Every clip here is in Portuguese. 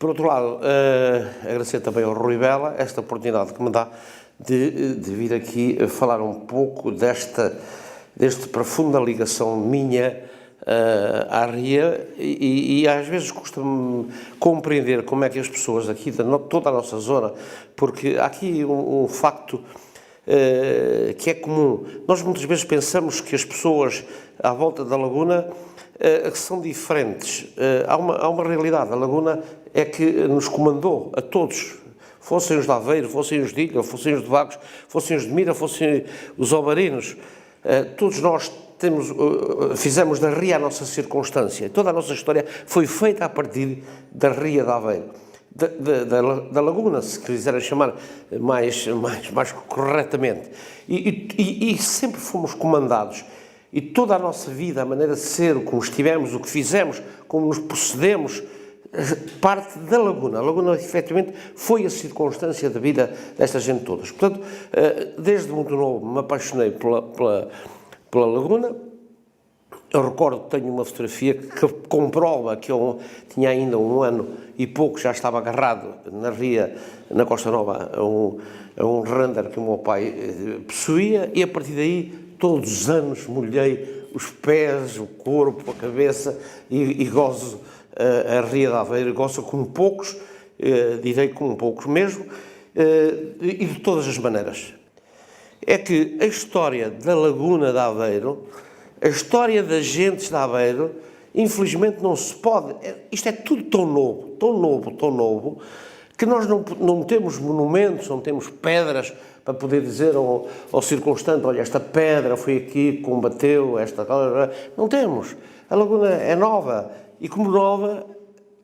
Por outro lado, agradecer também ao Rui Bela esta oportunidade que me dá de vir aqui falar um pouco desta profunda ligação minha à RIA e às vezes custa-me compreender como é que as pessoas aqui de toda a nossa zona, porque há aqui um facto que é comum. Nós muitas vezes pensamos que as pessoas à volta da Laguna são diferentes. Há uma realidade. A Laguna é que nos comandou a todos, fossem os de Aveiro, fossem os de Ilha, fossem os de Vagos, fossem os de Mira, fossem os obarinos. Todos nós fizemos da RIA a nossa circunstância. Toda a nossa história foi feita a partir da RIA de Aveiro. Da Laguna, se quiserem chamar mais corretamente. E sempre fomos comandados. E toda a nossa vida, a maneira de ser, como estivemos, o que fizemos, como nos procedemos, parte da Laguna. A Laguna, efetivamente, foi a circunstância da vida desta gente todas. Portanto, desde muito novo me apaixonei pela Laguna. Eu recordo que tenho uma fotografia que comprova que eu tinha ainda 1 ano e pouco, já estava agarrado na Ria, na Costa Nova, a um render que o meu pai possuía, e a partir daí, todos os anos, molhei os pés, o corpo, a cabeça e gozo a Ria de Aveiro, gozo como poucos, direi como poucos mesmo, e de todas as maneiras. É que a história da Laguna de Aveiro, a história das gentes de Aveiro, infelizmente não se pode. Isto é tudo tão novo, que nós não temos monumentos, não temos pedras para poder dizer ao circunstante, olha, esta pedra foi aqui que combateu, não temos. A Laguna é nova e, como nova,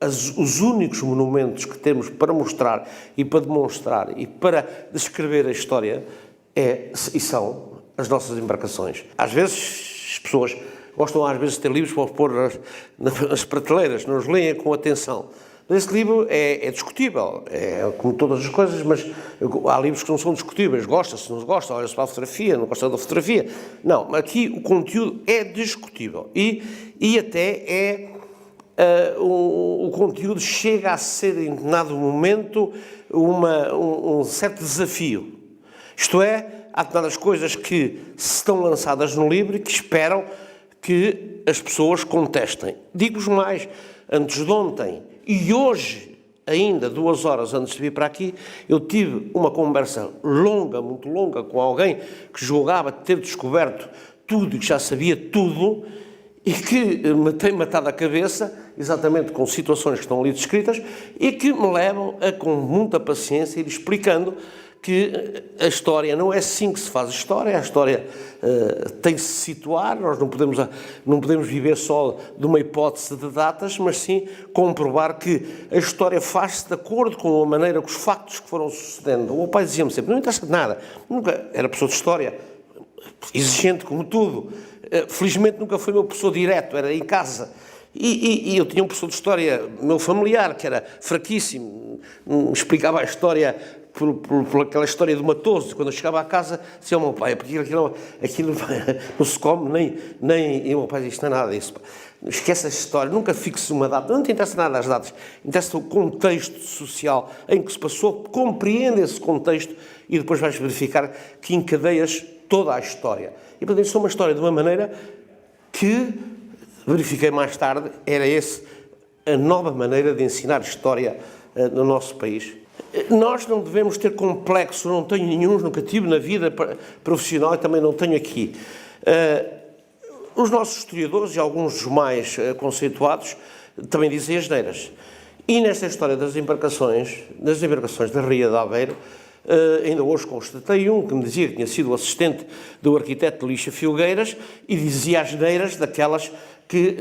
os únicos monumentos que temos para mostrar e para demonstrar e para descrever a história são as nossas embarcações. Às vezes as pessoas gostam de ter livros para pôr nas prateleiras, não os leem com atenção. Mas esse livro é discutível, é como todas as coisas, mas há livros que não são discutíveis. Gosta-se, não se gosta, olha-se para a fotografia, não gosta da fotografia. Não, aqui o conteúdo é discutível e até o conteúdo chega a ser, em determinado momento, um certo desafio. Isto é, há determinadas coisas que estão lançadas no livro e que esperam que as pessoas contestem. Digo-vos mais, antes de ontem e hoje, ainda 2 horas antes de vir para aqui, eu tive uma conversa longa, muito longa, com alguém que julgava ter descoberto tudo e que já sabia tudo e que me tem matado a cabeça, exatamente com situações que estão ali descritas, e que me levam a, com muita paciência, ir explicando que a história não é assim que se faz a história tem que se situar, nós não podemos viver só de uma hipótese de datas, mas sim comprovar que a história faz-se de acordo com a maneira, com os factos que foram sucedendo. O meu pai dizia-me sempre, não interessa de nada, nunca era professor de história, exigente como tudo, felizmente nunca foi meu professor direto, era em casa. E eu tinha um professor de história, meu familiar, que era fraquíssimo, explicava a história por aquela história do Matoso. Quando eu chegava à casa, dizia ao meu pai, porque aquilo não se come, nem... E o meu pai disse, não é nada disso. Esquece essa história, nunca fixe uma data, não te interessa nada as datas, interessa o contexto social em que se passou, compreende esse contexto e depois vais verificar que encadeias toda a história. E, portanto, isto é uma história de uma maneira que, verifiquei mais tarde, era a nova maneira de ensinar história no nosso país. Nós não devemos ter complexo, não tenho nenhum, nunca tive na vida profissional e também não tenho aqui. Os nossos historiadores e alguns dos mais conceituados também dizem asneiras. E nesta história das embarcações da Ria de Aveiro, ainda hoje constatei um que me dizia que tinha sido o assistente do arquiteto Lixa Filgueiras e dizia asneiras daquelas que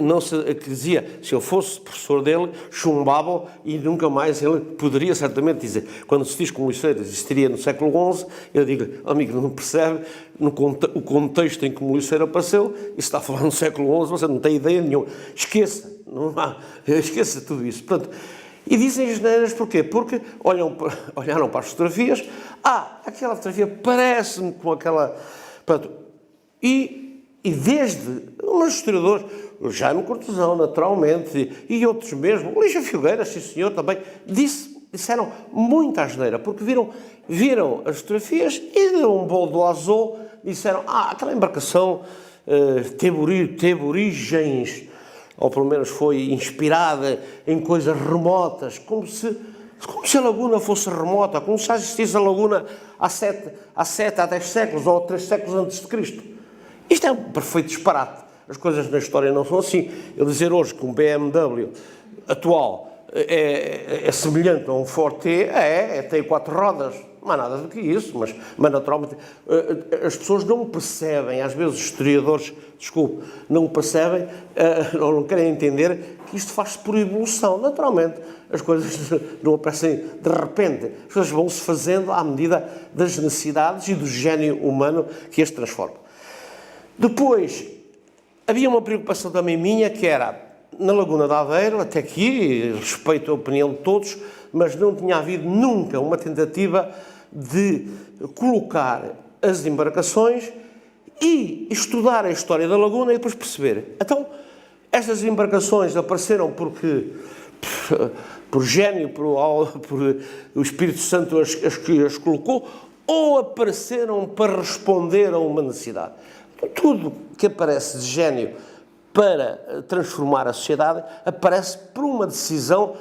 dizia, se eu fosse professor dele, chumbava e nunca mais ele poderia certamente dizer. Quando se diz que o Moliceiro existiria no século XI, eu digo, amigo, não percebe o contexto em que o Moliceiro apareceu, e se está a falar no século XI, você não tem ideia nenhuma. Esqueça tudo isso. Portanto, e dizem asneiras porquê? Porque olharam para as fotografias, aquela fotografia parece-me com aquela... Portanto, e desde os historiadores, o Jaime Cortesão, naturalmente, e outros mesmo, o Lígia Filgueira, sim senhor, também, disseram muita asneira, porque viram as fotografias e de um bolo do azul disseram, aquela embarcação teve origens, ou pelo menos foi inspirada em coisas remotas, como se a laguna fosse remota, como se já existisse a laguna há 7 a 10 séculos ou 3 séculos antes de Cristo. Isto é um perfeito disparate. As coisas na história não são assim. Eu dizer hoje que um BMW atual é semelhante a um Ford T, tem 4 rodas. Não há nada do que isso, mas naturalmente as pessoas não percebem, às vezes os historiadores, não percebem, ou não querem entender que isto faz-se por evolução. Naturalmente, as coisas não aparecem de repente, as coisas vão-se fazendo à medida das necessidades e do gênio humano que as transforma. Depois, havia uma preocupação também minha, que era, na Laguna de Aveiro, até aqui, respeito a opinião de todos, mas não tinha havido nunca uma tentativa de colocar as embarcações e estudar a história da laguna e depois perceber. Então, estas embarcações apareceram porque, por gênio, por o Espírito Santo as colocou, ou apareceram para responder a uma necessidade. Tudo que aparece de gênio para transformar a sociedade aparece por uma decisão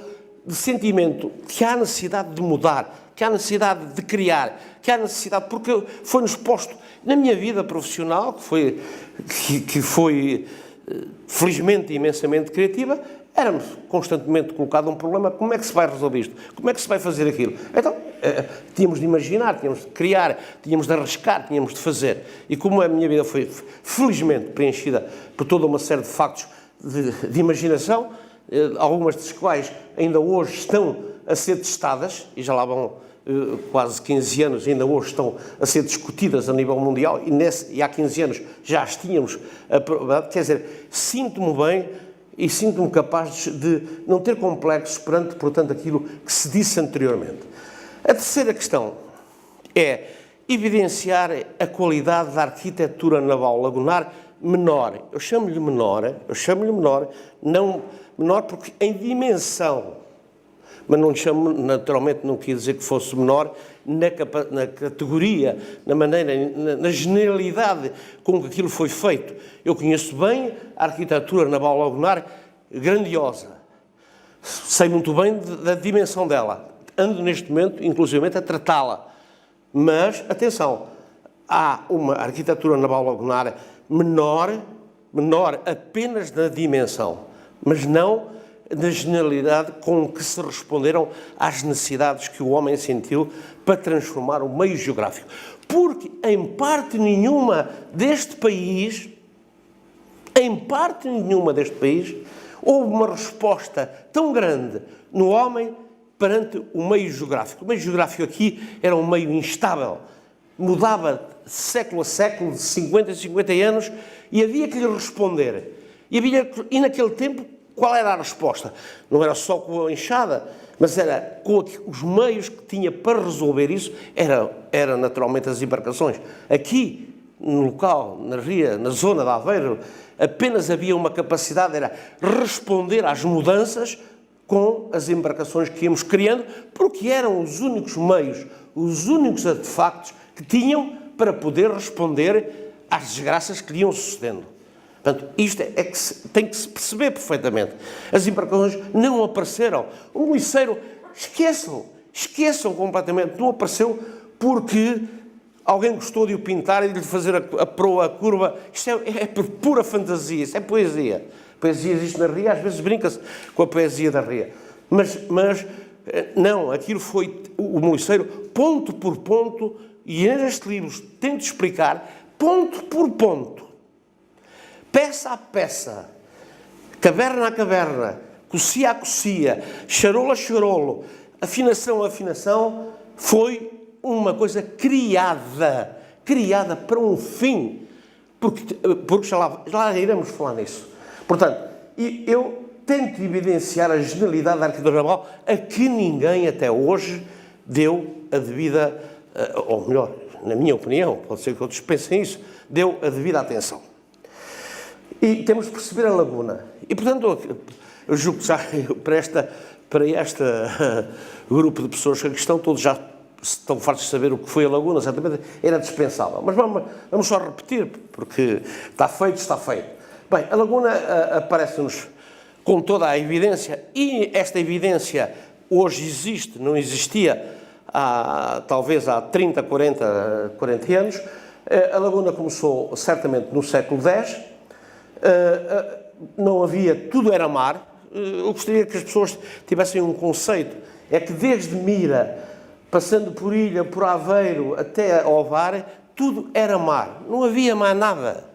de sentimento que há necessidade de mudar, que há necessidade de criar, que há necessidade, porque foi-nos posto na minha vida profissional, que foi felizmente imensamente criativa, era-me constantemente colocado um problema: como é que se vai resolver isto? Como é que se vai fazer aquilo? Então, tínhamos de imaginar, tínhamos de criar, tínhamos de arriscar, tínhamos de fazer. E como a minha vida foi felizmente preenchida por toda uma série de factos de imaginação, algumas das quais ainda hoje estão a ser testadas, e já lá vão quase 15 anos, ainda hoje estão a ser discutidas a nível mundial, e há 15 anos já as tínhamos, quer dizer, sinto-me bem e sinto-me capaz de não ter complexos perante, portanto, aquilo que se disse anteriormente. A terceira questão é evidenciar a qualidade da arquitetura naval lagunar menor. Eu chamo-lhe menor, não menor porque em dimensão, mas não lhe chamo, naturalmente não quis dizer que fosse menor na categoria, na maneira, na genialidade com que aquilo foi feito. Eu conheço bem a arquitetura naval lagunar, grandiosa. Sei muito bem da dimensão dela. Ando neste momento, inclusivamente, a tratá-la. Mas, atenção, há uma arquitetura naval lagunar menor apenas na dimensão, mas não na genialidade com que se responderam às necessidades que o homem sentiu para transformar o meio geográfico. Porque em parte nenhuma deste país, houve uma resposta tão grande no homem perante o meio geográfico. O meio geográfico aqui era um meio instável, mudava de século a século, de 50 a 50 anos, e havia que lhe responder. E naquele tempo, qual era a resposta? Não era só com a enxada, mas era com os meios que tinha para resolver isso, era naturalmente as embarcações. Aqui, no local, na ria, na zona de Aveiro, apenas havia uma capacidade, era responder às mudanças com as embarcações que íamos criando, porque eram os únicos meios, os únicos artefactos que tinham para poder responder às desgraças que iam sucedendo. Portanto, isto é que tem que se perceber perfeitamente. As embarcações não apareceram. O Moliceiro, esqueçam completamente, não apareceu porque alguém gostou de o pintar e de lhe fazer a proa, a curva. Isto é pura fantasia, isso é poesia. A poesia existe na ria, às vezes brinca-se com a poesia da ria. Mas não, aquilo foi o Moliceiro, ponto por ponto, e neste livro tento explicar, ponto por ponto, peça a peça, caverna a caverna, cocia a cocia, charola a charolo, afinação a afinação, foi uma coisa criada para um fim, porque já lá iremos falar nisso. Portanto, eu tento evidenciar a genialidade da arquitetura naval a que ninguém até hoje deu a devida, ou melhor, na minha opinião, pode ser que outros pensem isso, deu a devida atenção. E temos de perceber a laguna. E, portanto, eu julgo que já para este grupo de pessoas que aqui estão, todos já estão fartos de saber o que foi a laguna, certamente era dispensável. Mas vamos só repetir, porque está feito, está feito. Bem, a laguna aparece-nos com toda a evidência, e esta evidência hoje existe, não existia talvez há 30, 40 anos. A laguna começou certamente no século X, não havia, tudo era mar. Eu gostaria que as pessoas tivessem um conceito, é que desde Mira, passando por Ilha, por Aveiro, até Ovar, tudo era mar, não havia mais nada.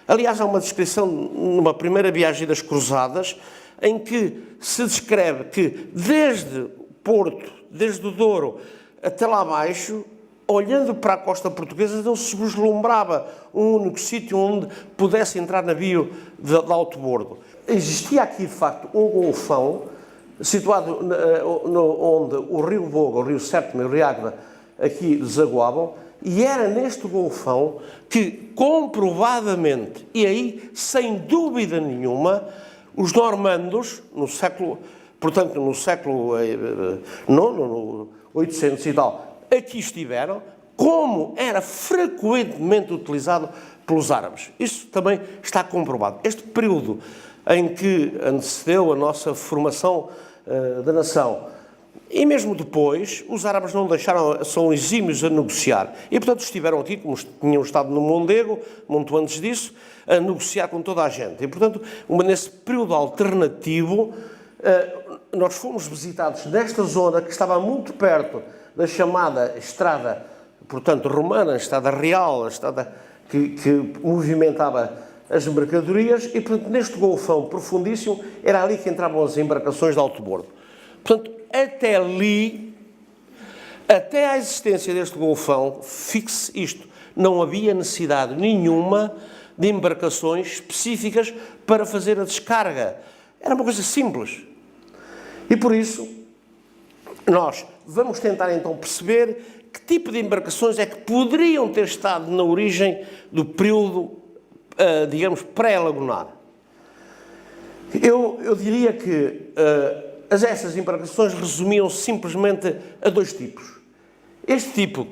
Aliás, há uma descrição numa primeira viagem das Cruzadas, em que se descreve que desde Porto, desde o Douro até lá abaixo, olhando para a costa portuguesa, não se vislumbrava um único sítio onde pudesse entrar navio de alto bordo. Existia aqui, de facto, um golfão situado onde o rio Voga, o rio Sétimo e o rio Águeda aqui desaguavam, e era neste golfão que, comprovadamente, e aí, sem dúvida nenhuma, os normandos, no século IX, no 800 e tal, aqui estiveram, como era frequentemente utilizado pelos árabes. Isso também está comprovado. Este período em que antecedeu a nossa formação da nação, e mesmo depois, os árabes não deixaram, são exímios a negociar. E, portanto, estiveram aqui, como tinham estado no Mondego, muito antes disso, a negociar com toda a gente. E, portanto, nesse período alternativo, nós fomos visitados nesta zona que estava muito perto da chamada estrada, portanto, romana, a estrada real, a estrada que movimentava as mercadorias, e, portanto, neste golfão profundíssimo, era ali que entravam as embarcações de alto bordo. Portanto, até ali, até à existência deste golfão, fixe isto, não havia necessidade nenhuma de embarcações específicas para fazer a descarga. Era uma coisa simples. E por isso, nós vamos tentar então perceber que tipo de embarcações é que poderiam ter estado na origem do período, digamos, pré-lagunar. Eu diria que essas embarcações resumiam simplesmente a dois tipos. Este tipo,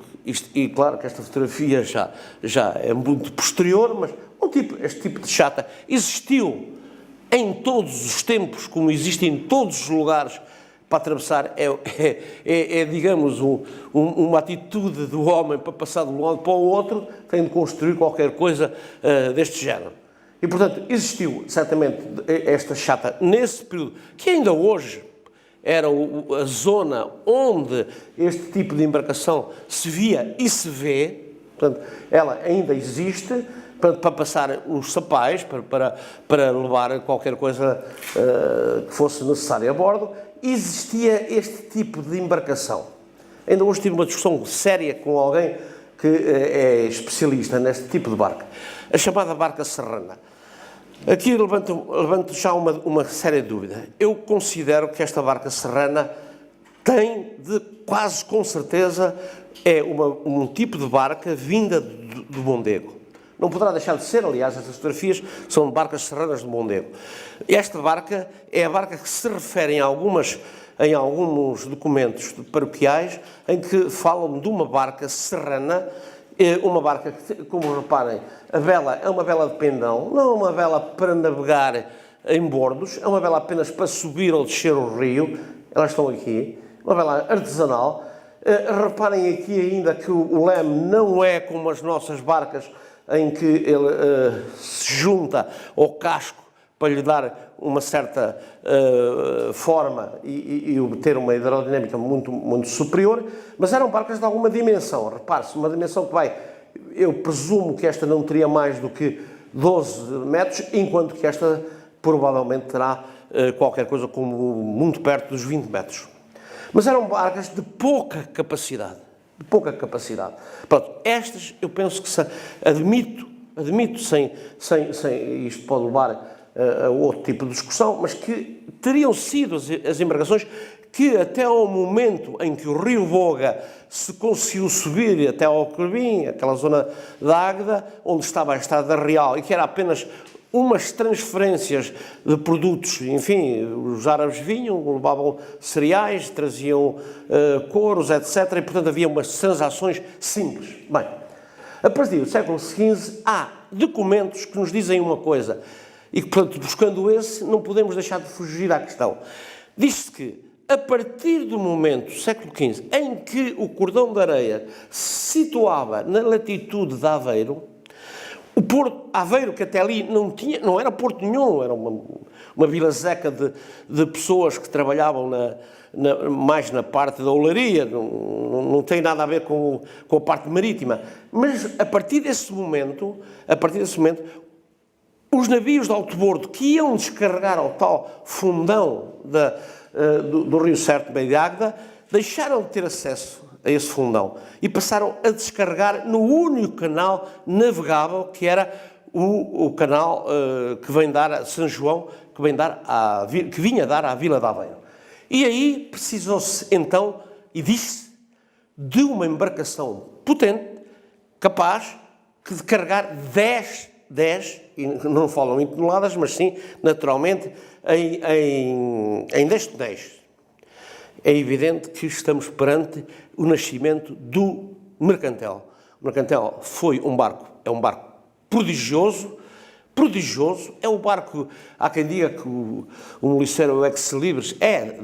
e claro que esta fotografia já é muito posterior, mas este tipo de chata existiu em todos os tempos, como existe em todos os lugares para atravessar. Digamos, uma atitude do homem para passar de um lado para o outro, tem de construir qualquer coisa deste género. E, portanto, existiu certamente esta chata nesse período, que ainda hoje era a zona onde este tipo de embarcação se via e se vê. Portanto, ela ainda existe para passar os sapais, para levar qualquer coisa que fosse necessária a bordo. Existia este tipo de embarcação. Ainda hoje tive uma discussão séria com alguém que é especialista neste tipo de barca, a chamada barca serrana. Aqui levanto já uma séria dúvida. Eu considero que esta barca serrana tem, quase com certeza, é um tipo de barca vinda do Mondego. Não poderá deixar de ser, aliás, estas fotografias são de barcas serranas do Mondego. Esta barca é a barca que se refere em alguns documentos paroquiais em que falam de uma barca serrana, uma barca que, como reparem, a vela é uma vela de pendão, não é uma vela para navegar em bordos, é uma vela apenas para subir ou descer o rio. Elas estão aqui, uma vela artesanal. Reparem aqui ainda que o leme não é como as nossas barcas, em que ele se junta ao casco para lhe dar uma certa forma e obter uma hidrodinâmica muito, muito superior, mas eram barcas de alguma dimensão. Repare-se, uma dimensão que eu presumo que esta não teria mais do que 12 metros, enquanto que esta provavelmente terá qualquer coisa como muito perto dos 20 metros. Mas eram barcas de pouca capacidade. Pronto, estas eu penso que admito sem isto pode levar a outro tipo de discussão, mas que teriam sido as embarcações que até ao momento em que o rio Voga se conseguiu subir até ao Corbim, aquela zona da Águeda, onde estava a Estrada Real, e que era apenas umas transferências de produtos, enfim, os árabes vinham, levavam cereais, traziam couros, etc. E, portanto, havia umas transações simples. Bem, a partir do século XV há documentos que nos dizem uma coisa e que, portanto, buscando esse, não podemos deixar de fugir à questão. Diz-se que, a partir do momento, século XV, em que o cordão de areia se situava na latitude de Aveiro, o Porto Aveiro, que até ali não era Porto nenhum, era uma vila-zeca de pessoas que trabalhavam mais na parte da olaria, não tem nada a ver com a parte marítima. Mas a partir desse momento, os navios de alto bordo que iam descarregar ao tal fundão do Rio Certo Bem de Águeda deixaram de ter acesso a esse fundão e passaram a descarregar no único canal navegável, que era o canal que vem dar a São João, que vinha dar à Vila de Aveiro. E aí precisou-se então, e disse, de uma embarcação potente, capaz de carregar 10, e não falam em toneladas, mas sim, naturalmente, em 10 tonéis. É evidente que estamos perante o nascimento do Mercantel. O Mercantel é um barco prodigioso, é um barco, há quem diga que o Molicero ex-libris é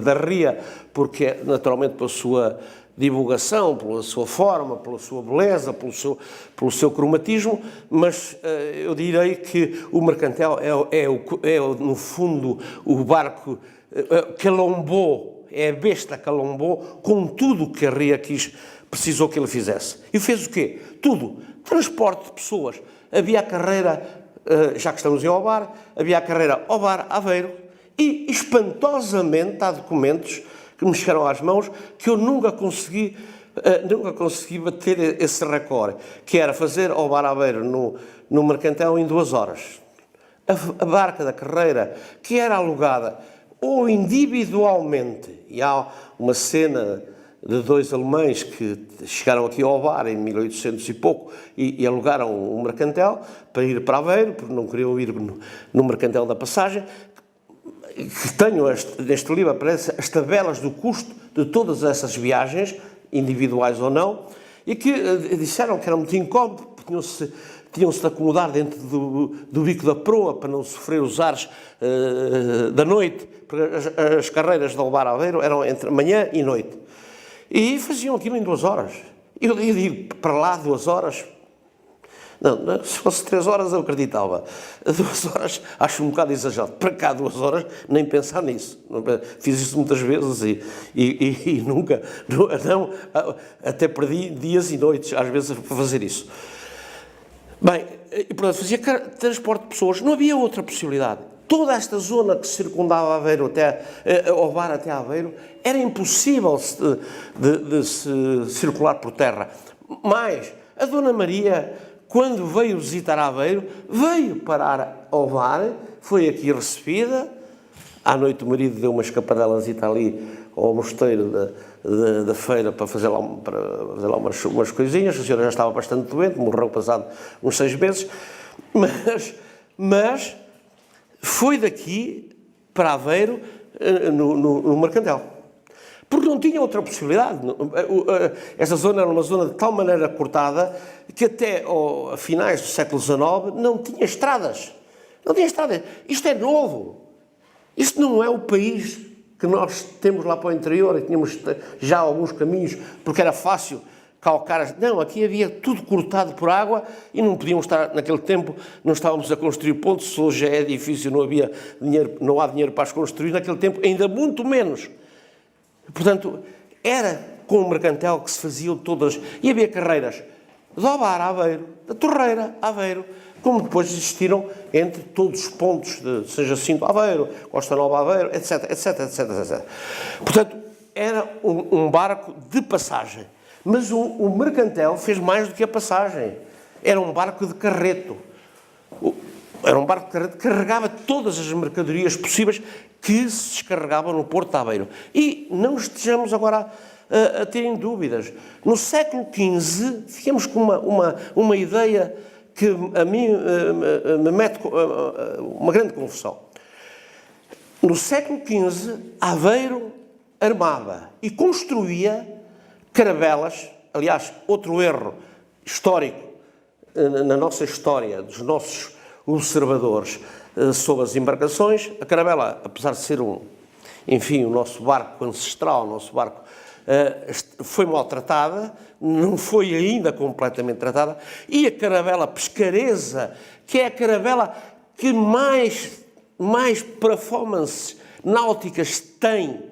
da Ria, porque naturalmente pela sua divulgação, pela sua forma, pela sua beleza, pelo seu cromatismo, mas eu direi que o Mercantel é no fundo o barco Calombó, é a besta Calombó, com tudo o que a Ria precisou que ele fizesse. E fez o quê? Tudo. Transporte de pessoas. Havia a carreira, já que estamos em Ovar, havia a carreira Ovar-Aveiro e, espantosamente, há documentos que me chegaram às mãos que eu nunca consegui bater esse recorde, que era fazer Ovar-Aveiro no Mercantel em 2 horas. A barca da carreira, que era alugada ou individualmente, e há uma cena de 2 alemães que chegaram aqui ao Ovar em 1800 e pouco e alugaram um Mercantel para ir para Aveiro, porque não queriam ir no Mercantel da Passagem, que tenho neste livro, aparecem as tabelas do custo de todas essas viagens, individuais ou não, e que disseram que era muito incómodo, tinham-se de acomodar dentro do bico da proa para não sofrer os ares da noite, porque as carreiras de Ovar-Aveiro eram entre manhã e noite. E faziam aquilo em 2 horas. Eu digo, para lá 2 horas... Não, se fosse 3 horas eu acreditava. 2 horas acho um bocado exagerado. Para cá 2 horas, nem pensar nisso. Fiz isso muitas vezes e nunca... Não, até perdi dias e noites, às vezes, para fazer isso. Bem, e portanto fazia transporte de pessoas, não havia outra possibilidade. Toda esta zona que circundava Aveiro Ovar até Aveiro, era impossível de se circular por terra. Mas a Dona Maria, quando veio visitar Aveiro, veio parar a Ovar, foi aqui recebida. À noite o marido deu umas escapadelas ali ao mosteiro da feira para fazer lá umas coisinhas. A senhora já estava bastante doente, morreu passado uns 6 meses, mas foi daqui para Aveiro no Mercantel, porque não tinha outra possibilidade. Esta zona era uma zona de tal maneira cortada que até a finais do século XIX não tinha estradas. Não tinha estradas. Isto é novo. Isto não é o país que nós temos lá para o interior, e tínhamos já alguns caminhos, porque era fácil calcar. Não, aqui havia tudo cortado por água e não podíamos estar, naquele tempo, não estávamos a construir pontes, se hoje é difícil, não há dinheiro para as construir, naquele tempo ainda muito menos. Portanto, era com o Mercantel que se faziam todas, e havia carreiras de Ovar a Aveiro, da Torreira a Aveiro, como depois existiram entre todos os pontos de São Jacinto a Aveiro, Costa Nova a Aveiro, etc, etc, etc, etc. Portanto, era um barco de passagem. Mas o Mercantel fez mais do que a passagem. Era um barco de carreto. Era um barco de carreto que carregava todas as mercadorias possíveis que se descarregavam no Porto de Aveiro. E não estejamos agora a terem dúvidas. No século XV, ficamos com uma ideia que a mim me mete uma grande confusão. No século XV, Aveiro armava e construía caravelas. Aliás, outro erro histórico na nossa história, dos nossos observadores sobre as embarcações, a caravela, apesar de ser o nosso barco ancestral, o nosso barco, foi maltratada, não foi ainda completamente tratada, e a caravela pescaresa, que é a caravela que mais performances náuticas tem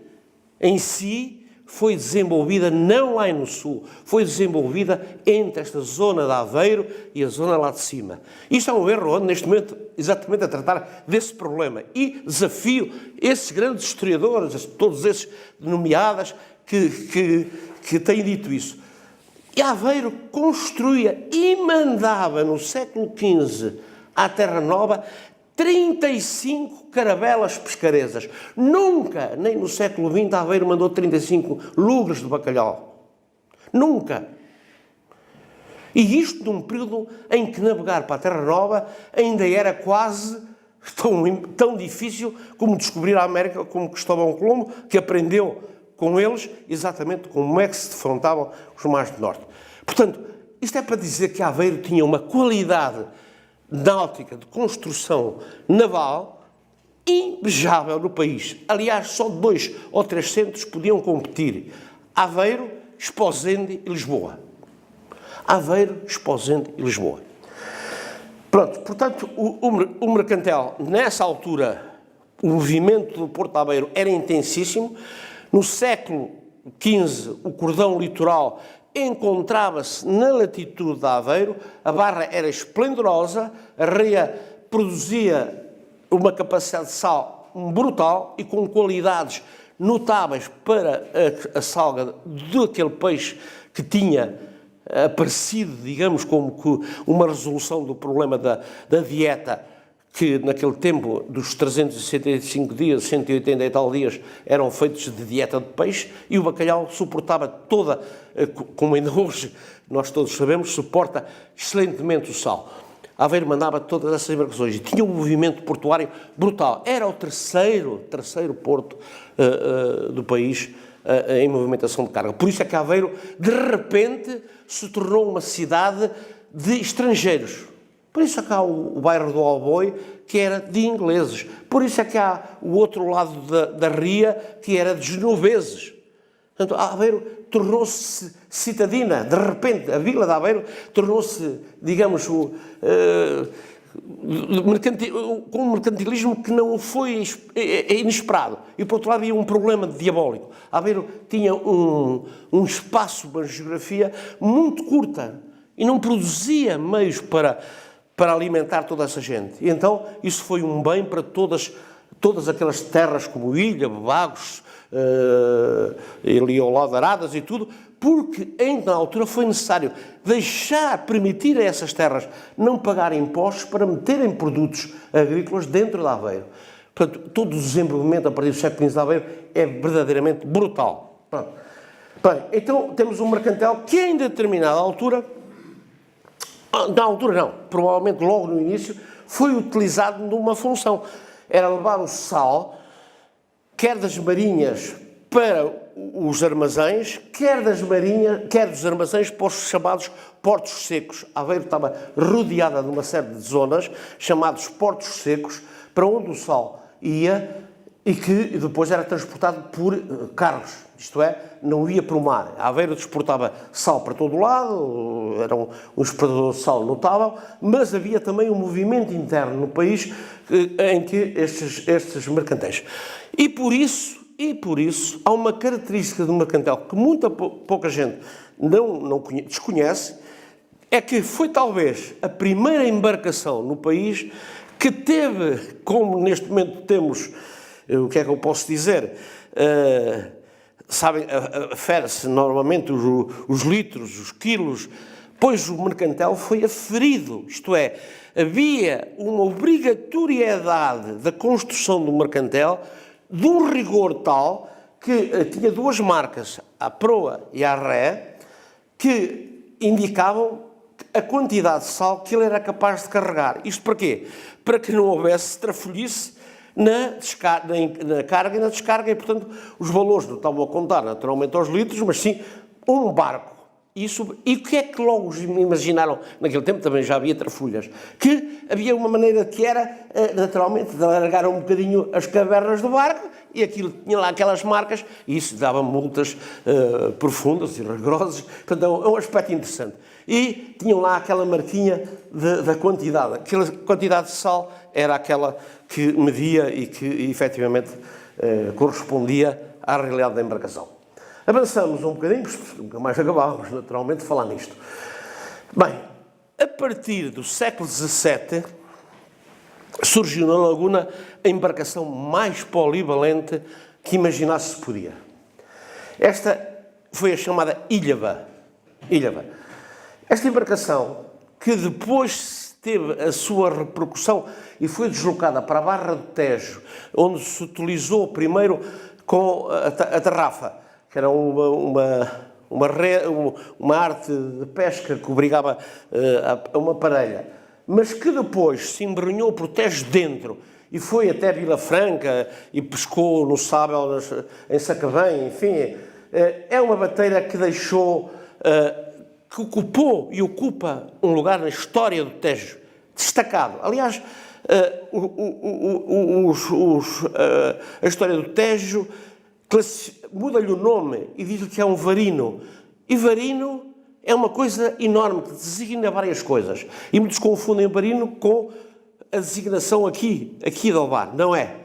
em si, foi desenvolvida não lá no sul, foi desenvolvida entre esta zona de Aveiro e a zona lá de cima. Isto é um erro onde, neste momento, exatamente a tratar desse problema. E desafio esses grandes historiadores, todos esses nomeados, que têm dito isso. E Aveiro construía e mandava no século XV à Terra Nova 35 caravelas pescaresas. Nunca, nem no século XX, Aveiro mandou 35 lugres de bacalhau. Nunca. E isto num período em que navegar para a Terra Nova ainda era quase tão difícil como descobrir a América, como Cristóvão Colombo, que aprendeu com eles exatamente como é que se defrontavam os mares do norte. Portanto, isto é para dizer que Aveiro tinha uma qualidade náutica de construção naval invejável no país. Aliás, só 2 ou 3 centros podiam competir: Aveiro, Esposende e Lisboa. Aveiro, Esposende e Lisboa. Pronto, portanto, o mercantil, nessa altura, o movimento do Porto de Aveiro era intensíssimo. No século XV, o cordão litoral encontrava-se na latitude de Aveiro, a barra era esplendorosa, a ria produzia uma capacidade de sal brutal e com qualidades notáveis para a salga daquele peixe que tinha aparecido, digamos, como que uma resolução do problema da dieta, que naquele tempo, dos 365 dias, 180 e tal dias, eram feitos de dieta de peixe, e o bacalhau suportava toda, como ainda hoje nós todos sabemos, suporta excelentemente o sal. Aveiro mandava todas essas embarcações e tinha um movimento portuário brutal. Era o terceiro porto do país em movimentação de carga. Por isso é que Aveiro, de repente, se tornou uma cidade de estrangeiros. Por isso é que há o bairro do Alboi, que era de ingleses. Por isso é que há o outro lado da ria, que era de genoveses. Portanto, Aveiro tornou-se citadina. De repente, a vila de Aveiro tornou-se, digamos, com um mercantilismo que não foi inesperado. E, por outro lado, havia um problema diabólico. Aveiro tinha um espaço, uma geografia muito curta e não produzia meios para alimentar toda essa gente. E então, isso foi um bem para todas aquelas terras como Ilha, Bagos, ali ao lado de Aradas e tudo, porque na altura foi necessário permitir a essas terras não pagarem impostos para meterem produtos agrícolas dentro de Aveiro. Portanto, todo o desenvolvimento a partir do século XV de Aveiro é verdadeiramente brutal. Pronto. Bem, então temos um mercantil que em determinada altura, na altura não, provavelmente logo no início, foi utilizado numa função. Era levar o sal, quer das marinhas para os armazéns, quer dos armazéns para os chamados portos secos. Aveiro estava rodeada de uma série de zonas, chamados portos secos, para onde o sal ia e que depois era transportado por carros. Isto é, não ia para o mar. Aveiro exportava sal para todo o lado, era um exportador de sal notável, mas havia também um movimento interno no país em que estes mercantéis. E por isso, há uma característica do mercantil que muita pouca gente desconhece, é que foi talvez a primeira embarcação no país que teve, como neste momento temos, o que é que eu posso dizer, sabem, afere-se normalmente os litros, os quilos, pois o mercantil foi aferido, isto é, havia uma obrigatoriedade da construção do mercantil de um rigor tal que tinha 2 marcas, a proa e a ré, que indicavam a quantidade de sal que ele era capaz de carregar. Isto para quê? Para que não houvesse trafolhice na carga e na descarga, e, portanto, os valores não estavam a contar naturalmente aos litros, mas sim um barco. Isso, e o que é que logo imaginaram? Naquele tempo também já havia trafulhas. Que havia uma maneira que era, naturalmente, de alargar um bocadinho as cavernas do barco, e aquilo tinha lá aquelas marcas, e isso dava multas profundas e rigorosas. Portanto, é um aspecto interessante. E tinham lá aquela marquinha da quantidade. Aquela quantidade de sal era aquela que media e que, efetivamente, correspondia à realidade da embarcação. Avançamos um bocadinho, porque nunca mais acabávamos, naturalmente, de falar nisto. Bem, a partir do século XVII, surgiu na Laguna a embarcação mais polivalente que imaginasse se podia. Esta foi a chamada Ilhava. Esta embarcação, que depois teve a sua repercussão e foi deslocada para a Barra do Tejo, onde se utilizou primeiro com a tarrafa, que era uma arte de pesca que obrigava a uma parelha, mas que depois se embrenhou por Tejo dentro e foi até Vila Franca e pescou no Sábel, em Sacavém, enfim. É uma bateira que deixou, que ocupou e ocupa um lugar na história do Tejo, destacado. Aliás, a história do Tejo muda-lhe o nome e diz-lhe que é um varino. E varino é uma coisa enorme, que designa várias coisas. E muitos confundem o varino com a designação aqui de Alvar. Não é.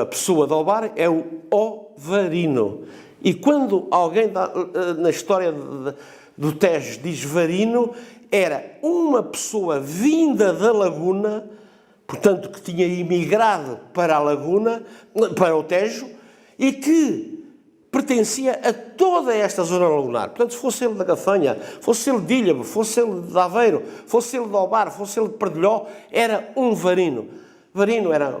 A pessoa de Alvar é o varino. E quando alguém na história do Tejo diz varino, era uma pessoa vinda da Laguna, portanto, que tinha emigrado para a Laguna, para o Tejo, e que pertencia a toda esta zona lagunar. Portanto, se fosse ele da Gafanha, fosse ele de Ilhavo, fosse ele de Aveiro, fosse ele de Alvar, fosse ele de Pardilhó, era um varino. Varino era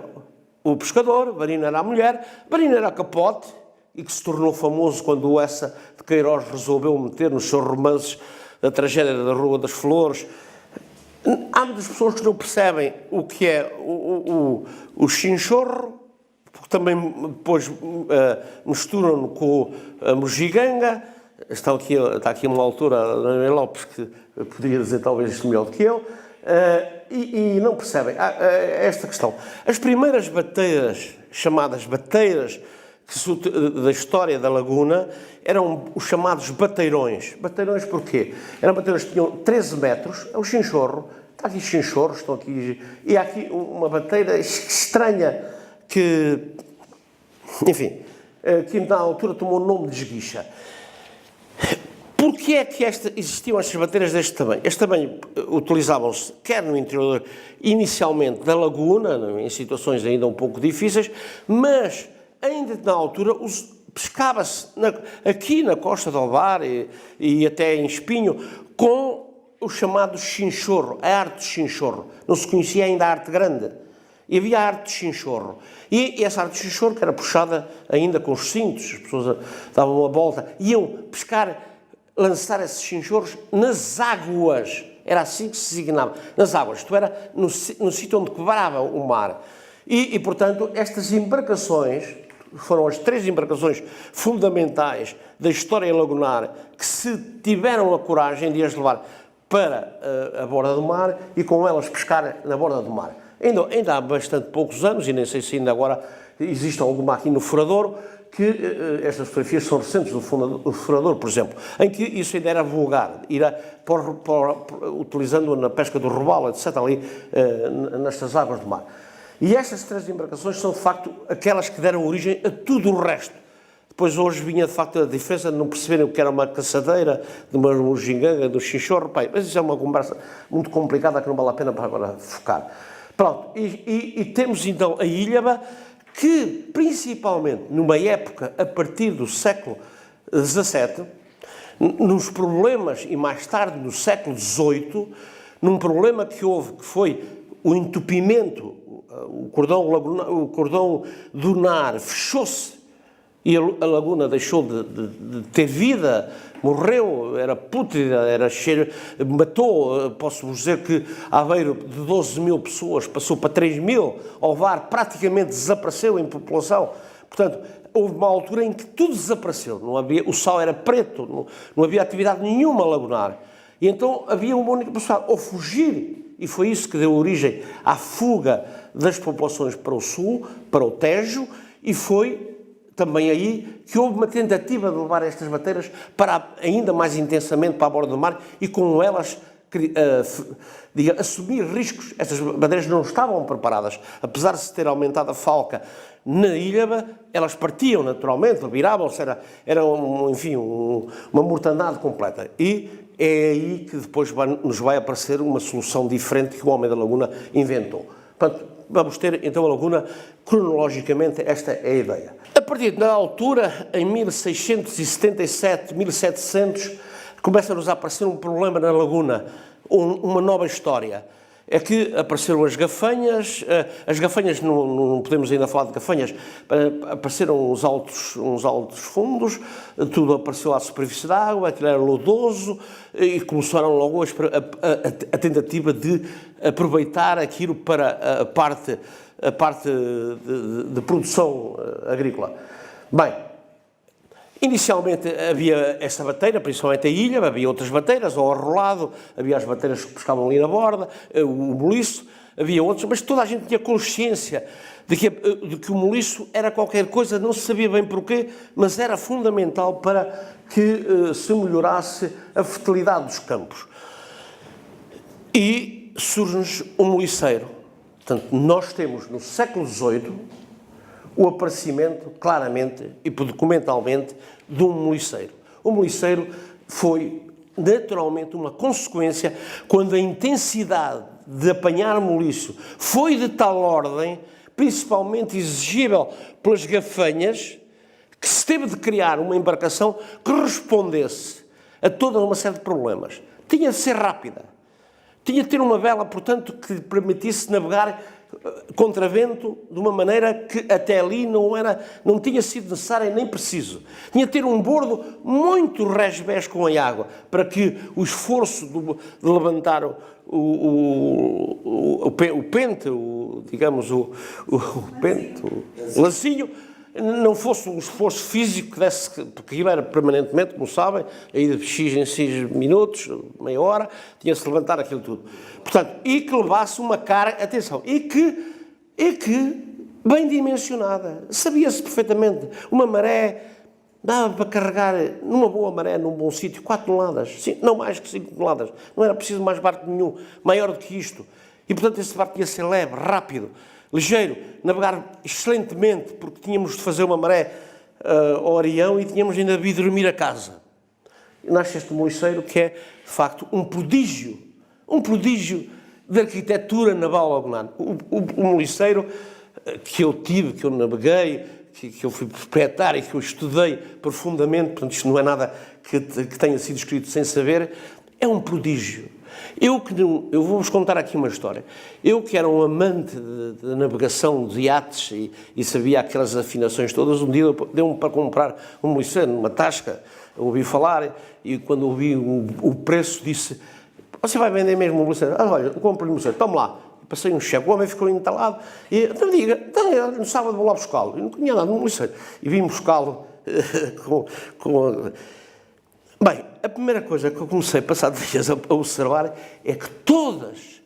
o pescador, varino era a mulher, varino era o capote, e que se tornou famoso quando o Essa de Queiroz resolveu meter nos seus romances a tragédia da Rua das Flores. Há muitas pessoas que não percebem o que é o chinchorro, porque também depois misturam-no com a mojiganga. Está aqui uma autora, Ana Lopes, que poderia dizer talvez isto melhor do que eu, e não percebem esta questão. As primeiras bateiras, chamadas bateiras da história da Laguna, eram os chamados bateirões. Bateirões porquê? Eram bateiras que tinham 13 metros, é o chinchorro, está aqui chinchorros, estão aqui, e há aqui uma bateira estranha, que, enfim, que na altura tomou o nome de esguicha. Porquê é que existiam estas bateiras deste tamanho? Este tamanho utilizavam-se quer no interior, inicialmente, da Laguna, em situações ainda um pouco difíceis, mas ainda na altura pescava-se aqui na costa de Alvar e até em Espinho com o chamado chinchorro, a arte de chinchorro. Não se conhecia ainda a arte grande. E havia a arte de chinchorro. E essa arte de chinchorro, que era puxada ainda com os cintos, as pessoas davam uma volta, iam pescar, lançar esses chinchorros nas águas. Era assim que se designava. Nas águas. Isto era no sítio onde quebrava o mar. E, portanto, estas embarcações foram as 3 embarcações fundamentais da história lagunar que se tiveram a coragem de as levar para a borda do mar e com elas pescar na borda do mar. Ainda há bastante poucos anos, e nem sei se ainda agora existe alguma aqui no Furadouro, que estas fotografias são recentes do Furadouro, por exemplo, em que isso ainda era vulgar, utilizando na pesca do robalo, etc., ali nestas águas do mar. E estas 3 embarcações são, de facto, aquelas que deram origem a tudo o resto. Depois, hoje, vinha, de facto, a diferença de não perceberem o que era uma caçadeira, de uma mojiganga, do chinchorro, mas isso é uma conversa muito complicada que não vale a pena para agora focar. Pronto, e temos, então, a Ilhava, que, principalmente, numa época, a partir do século XVII, nos problemas, e mais tarde, no século XVIII, num problema que houve, que foi o entupimento, o cordão dunar fechou-se e a laguna deixou de ter vida, morreu, era pútrida, era cheia, matou. Posso-vos dizer que Aveiro, de 12 mil pessoas, passou para 3 mil, Ovar praticamente desapareceu em população. Portanto, houve uma altura em que tudo desapareceu, não havia, o sal era preto, não havia atividade nenhuma lagunar. E então havia uma única possibilidade, ou fugir, e foi isso que deu origem à fuga das populações para o sul, para o Tejo, e foi também aí que houve uma tentativa de levar estas bateiras para ainda mais intensamente para a borda do mar e com elas assumir riscos. Estas bandeiras não estavam preparadas. Apesar de se ter aumentado a falca na Ilhava, elas partiam naturalmente, viravam-se, era uma mortandade completa. E é aí que depois nos vai aparecer uma solução diferente que o Homem da Laguna inventou. Portanto, vamos ter então a laguna, cronologicamente, esta é a ideia. A partir da altura, em 1677, 1700, começa-nos a aparecer um problema na laguna, uma nova história. É que apareceram as gafanhas não podemos ainda falar de gafanhas, apareceram uns altos fundos, tudo apareceu à superfície da água, aquilo era lodoso, e começaram logo a tentativa de aproveitar aquilo para a parte de produção agrícola. Bem, inicialmente havia esta bateira, principalmente a ilha, havia outras bateiras, ao arrolado, havia as bateiras que pescavam ali na borda, o moliço, havia outros, mas toda a gente tinha consciência de que o moliço era qualquer coisa, não se sabia bem porquê, mas era fundamental para que se melhorasse a fertilidade dos campos. E surge-nos o moliceiro. Portanto, nós temos no século XVIII o aparecimento, claramente e documentalmente, de um moliceiro. O moliceiro foi, naturalmente, uma consequência quando a intensidade de apanhar moliço foi de tal ordem, principalmente exigível pelas gafanhas, que se teve de criar uma embarcação que respondesse a toda uma série de problemas. Tinha de ser rápida. Tinha de ter uma vela, portanto, que lhe permitisse navegar contra vento de uma maneira que até ali não tinha sido necessário nem preciso. Tinha de ter um bordo muito resbés com a água, para que o esforço de levantar o pente, o lacinho, não fosse um esforço físico que desse, porque aquilo era permanentemente, como sabem, aí de X em X minutos, meia hora, tinha-se de levantar aquilo tudo. Portanto, e que levasse uma carga, atenção, e que bem dimensionada. Sabia-se perfeitamente, uma maré dava para carregar, numa boa maré, num bom sítio, 4 toneladas, não mais que 5 toneladas, não era preciso mais barco nenhum, maior do que isto. E, portanto, esse barco ia ser leve, rápido, ligeiro, navegar excelentemente, porque tínhamos de fazer uma maré ao Orião e tínhamos ainda de ir dormir a casa. E nasce este moliceiro que é, de facto, um prodígio de arquitetura naval lagunar. O moliceiro que eu tive, que eu naveguei, que eu fui proprietário, que eu estudei profundamente, portanto isto não é nada que tenha sido escrito sem saber, é um prodígio. Eu vou-vos contar aqui uma história. Eu que era um amante de navegação de iates e sabia aquelas afinações todas, um dia deu-me para comprar um moliceiro numa tasca, ouvi falar e quando ouvi o preço disse: você vai vender mesmo um moliceiro? Olha, compro-lhe um moliceiro, tome lá. Passei um cheque, o homem ficou entalado e então diga, no sábado vou lá buscá-lo. Eu não tinha nada no moliceiro e vim buscá-lo Bem, a primeira coisa que eu comecei, passados dias, a observar é que todas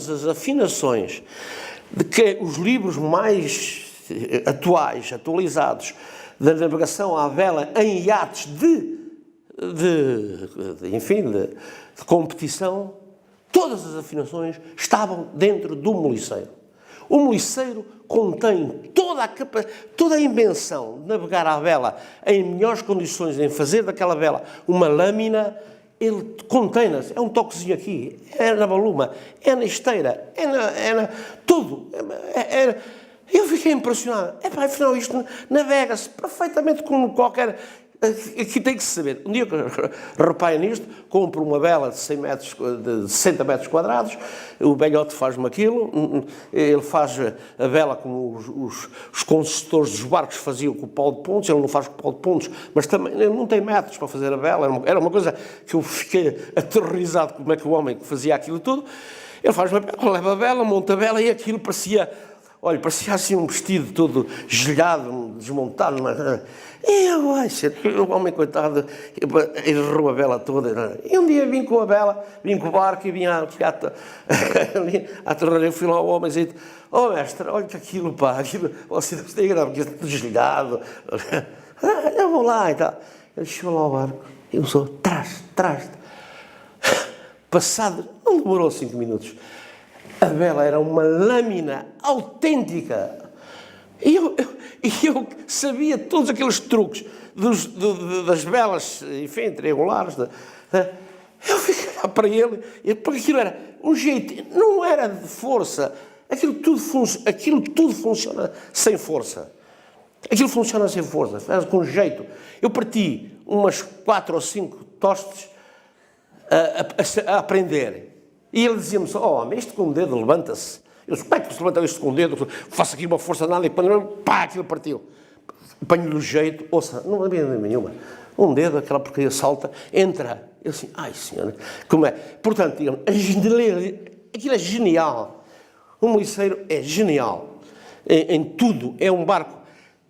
as afinações de que os livros mais atualizados da navegação à vela em iates de competição, todas as afinações estavam dentro do moliceiro. O moliceiro contém toda a invenção de navegar à vela em melhores condições, em fazer daquela vela uma lâmina. Ele contém-nas, é um toquezinho aqui, é na baluma, é na esteira, é na tudo. Eu fiquei impressionado. Afinal, isto navega-se perfeitamente como qualquer aqui tem que se saber. Um dia que reparem nisto, compro uma vela de 100 metros, de 60 metros quadrados, o velhote faz-me aquilo, ele faz a vela como os construtores dos barcos faziam com o pau de pontos, ele não faz com o pau de pontos, mas também ele não tem metros para fazer a vela, era uma coisa que eu fiquei aterrorizado como é que o homem fazia aquilo tudo. Ele faz uma vela, leva a vela, monta a vela e aquilo parecia... Olha, parecia assim um vestido todo gelado, desmontado. E eu acho, o homem, coitado, errou a vela toda. E um dia vim com a vela, vim com o barco e vim aqui à torre. Eu fui lá ao homem e disse: "Oh, mestre, olha que aquilo, pá, aquilo, você está grave, aquilo tudo gelado." Eu vou lá e tal. Ele chegou lá ao barco e começou, trás. Passado, não demorou 5 minutos. A vela era uma lâmina autêntica. E eu sabia todos aqueles truques das velas, enfim, triangulares. Eu fiquei a olhar para ele, porque aquilo era um jeito, não era de força. Aquilo tudo funciona sem força. Aquilo funciona sem força, faz com jeito. Eu parti umas 4 ou 5 tostes a aprender. E ele dizia-me só: "Oh, homem, isto com o dedo levanta-se." Eu disse: "Como é que se levanta isto com o dedo? Faço aqui uma força nada e pá, aquilo partiu." Apanho-lhe o jeito, ouça, não havia nenhuma. Um dedo, aquela porcaria salta, entra. Eu assim: "Ai, senhora, como é?" Portanto, digamos, aquilo é genial. O meliceiro é genial. Em tudo, é um barco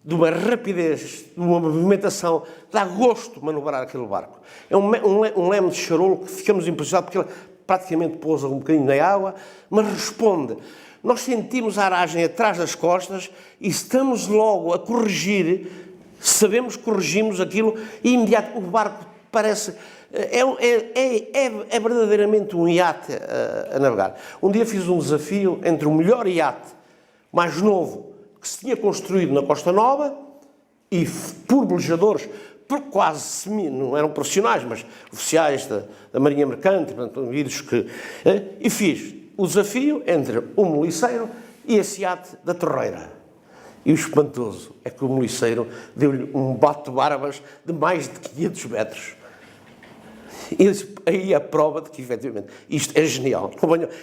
de uma rapidez, de uma movimentação, dá gosto de manobrar aquele barco. É um leme de charolo que ficamos impressionados porque ele praticamente pousa um bocadinho na água, mas responde. Nós sentimos a aragem atrás das costas e estamos logo a corrigir, sabemos que corrigimos aquilo e imediato o barco parece... É verdadeiramente um iate a navegar. Um dia fiz um desafio entre o melhor iate mais novo que se tinha construído na Costa Nova e por velejadores, por quase não eram profissionais, mas oficiais da Marinha Mercante, portanto, e fiz o desafio entre o meliceiro e esse iate da Torreira. E o espantoso é que o meliceiro deu-lhe um bate-barbas de mais de 500 metros. E aí a prova de que, efetivamente, isto é genial.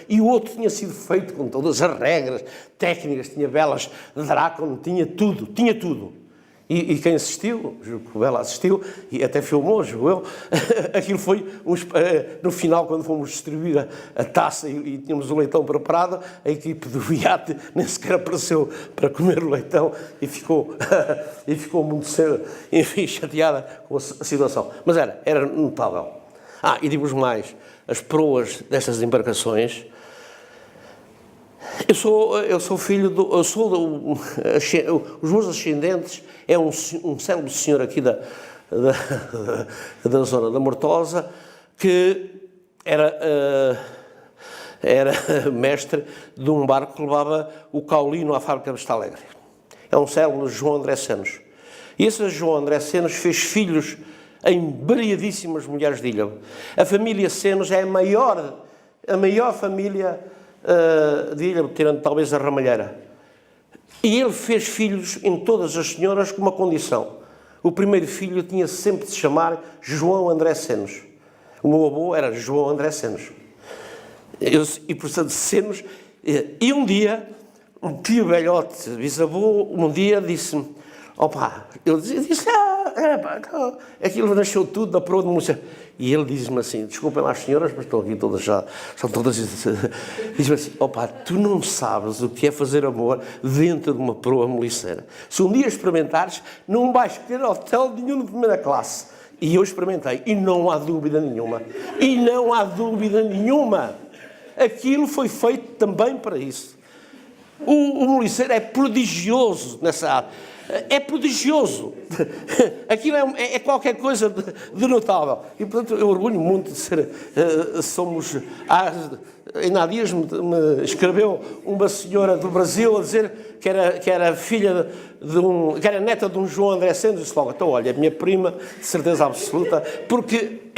E o outro tinha sido feito com todas as regras técnicas, tinha velas de Drácon, tinha tudo. E quem assistiu, julgo que o Bela assistiu, e até filmou, julgo eu, aquilo foi, no final, quando fomos distribuir a taça e tínhamos o leitão preparado, a equipe do iate nem sequer apareceu para comer o leitão e ficou muito cedo, enfim, chateada com a situação. Mas era notável. E digo-vos mais, as proas destas embarcações... Eu sou filho os meus ascendentes é um célebre senhor aqui da zona da Mortosa que era mestre de um barco que levava o caolino à fábrica de Vista Alegre. É um célebre João André Senos. E esse João André Senos fez filhos em variadíssimas mulheres de Ilha. A família Senos é a maior família de Ilha, tirando talvez a Ramalheira. E ele fez filhos em todas as senhoras com uma condição. O primeiro filho tinha sempre de se chamar João André Senos. O meu avô era João André Senos. E portanto, Senos... E um dia, um tio velhote, bisavô, um dia disse-me... Eu disse, aquilo nasceu tudo da proa de Múcia. E ele diz-me assim, desculpem lá as senhoras, mas estão aqui todas já, são todas... Diz-me assim, tu não sabes o que é fazer amor dentro de uma proa meliceira. Se um dia experimentares, não vais ter hotel nenhum de primeira classe. E eu experimentei, e não há dúvida nenhuma. Aquilo foi feito também para isso. O meliceiro é prodigioso nessa área. É prodigioso. Aquilo é qualquer coisa de notável. E, portanto, eu orgulho muito de ser... Ainda há dias me escreveu uma senhora do Brasil a dizer que era filha que era neta de um João André Senos. Disse logo, então, olha, a minha prima, de certeza absoluta, porque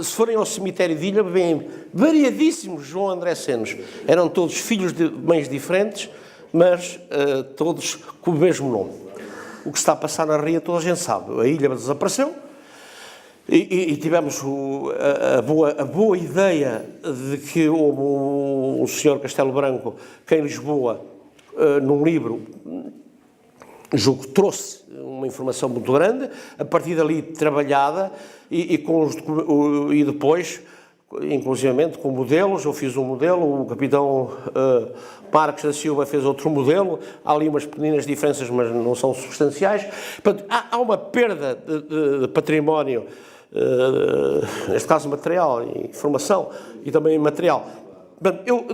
se forem ao cemitério de Ilha, vêm variadíssimos João André Senos. Eram todos filhos de mães diferentes, mas todos com o mesmo nome. o que está a passar na ria toda a gente sabe. A ilha desapareceu e tivemos a boa ideia de que o senhor Castelo Branco, que em Lisboa, num livro, julgo que trouxe uma informação muito grande, a partir dali trabalhada e depois, inclusivamente, com modelos. Eu fiz um modelo, o capitão Marques da Silva fez outro modelo, há ali umas pequenas diferenças, mas não são substanciais. Portanto, há uma perda de património, neste caso material, informação e também material. Eu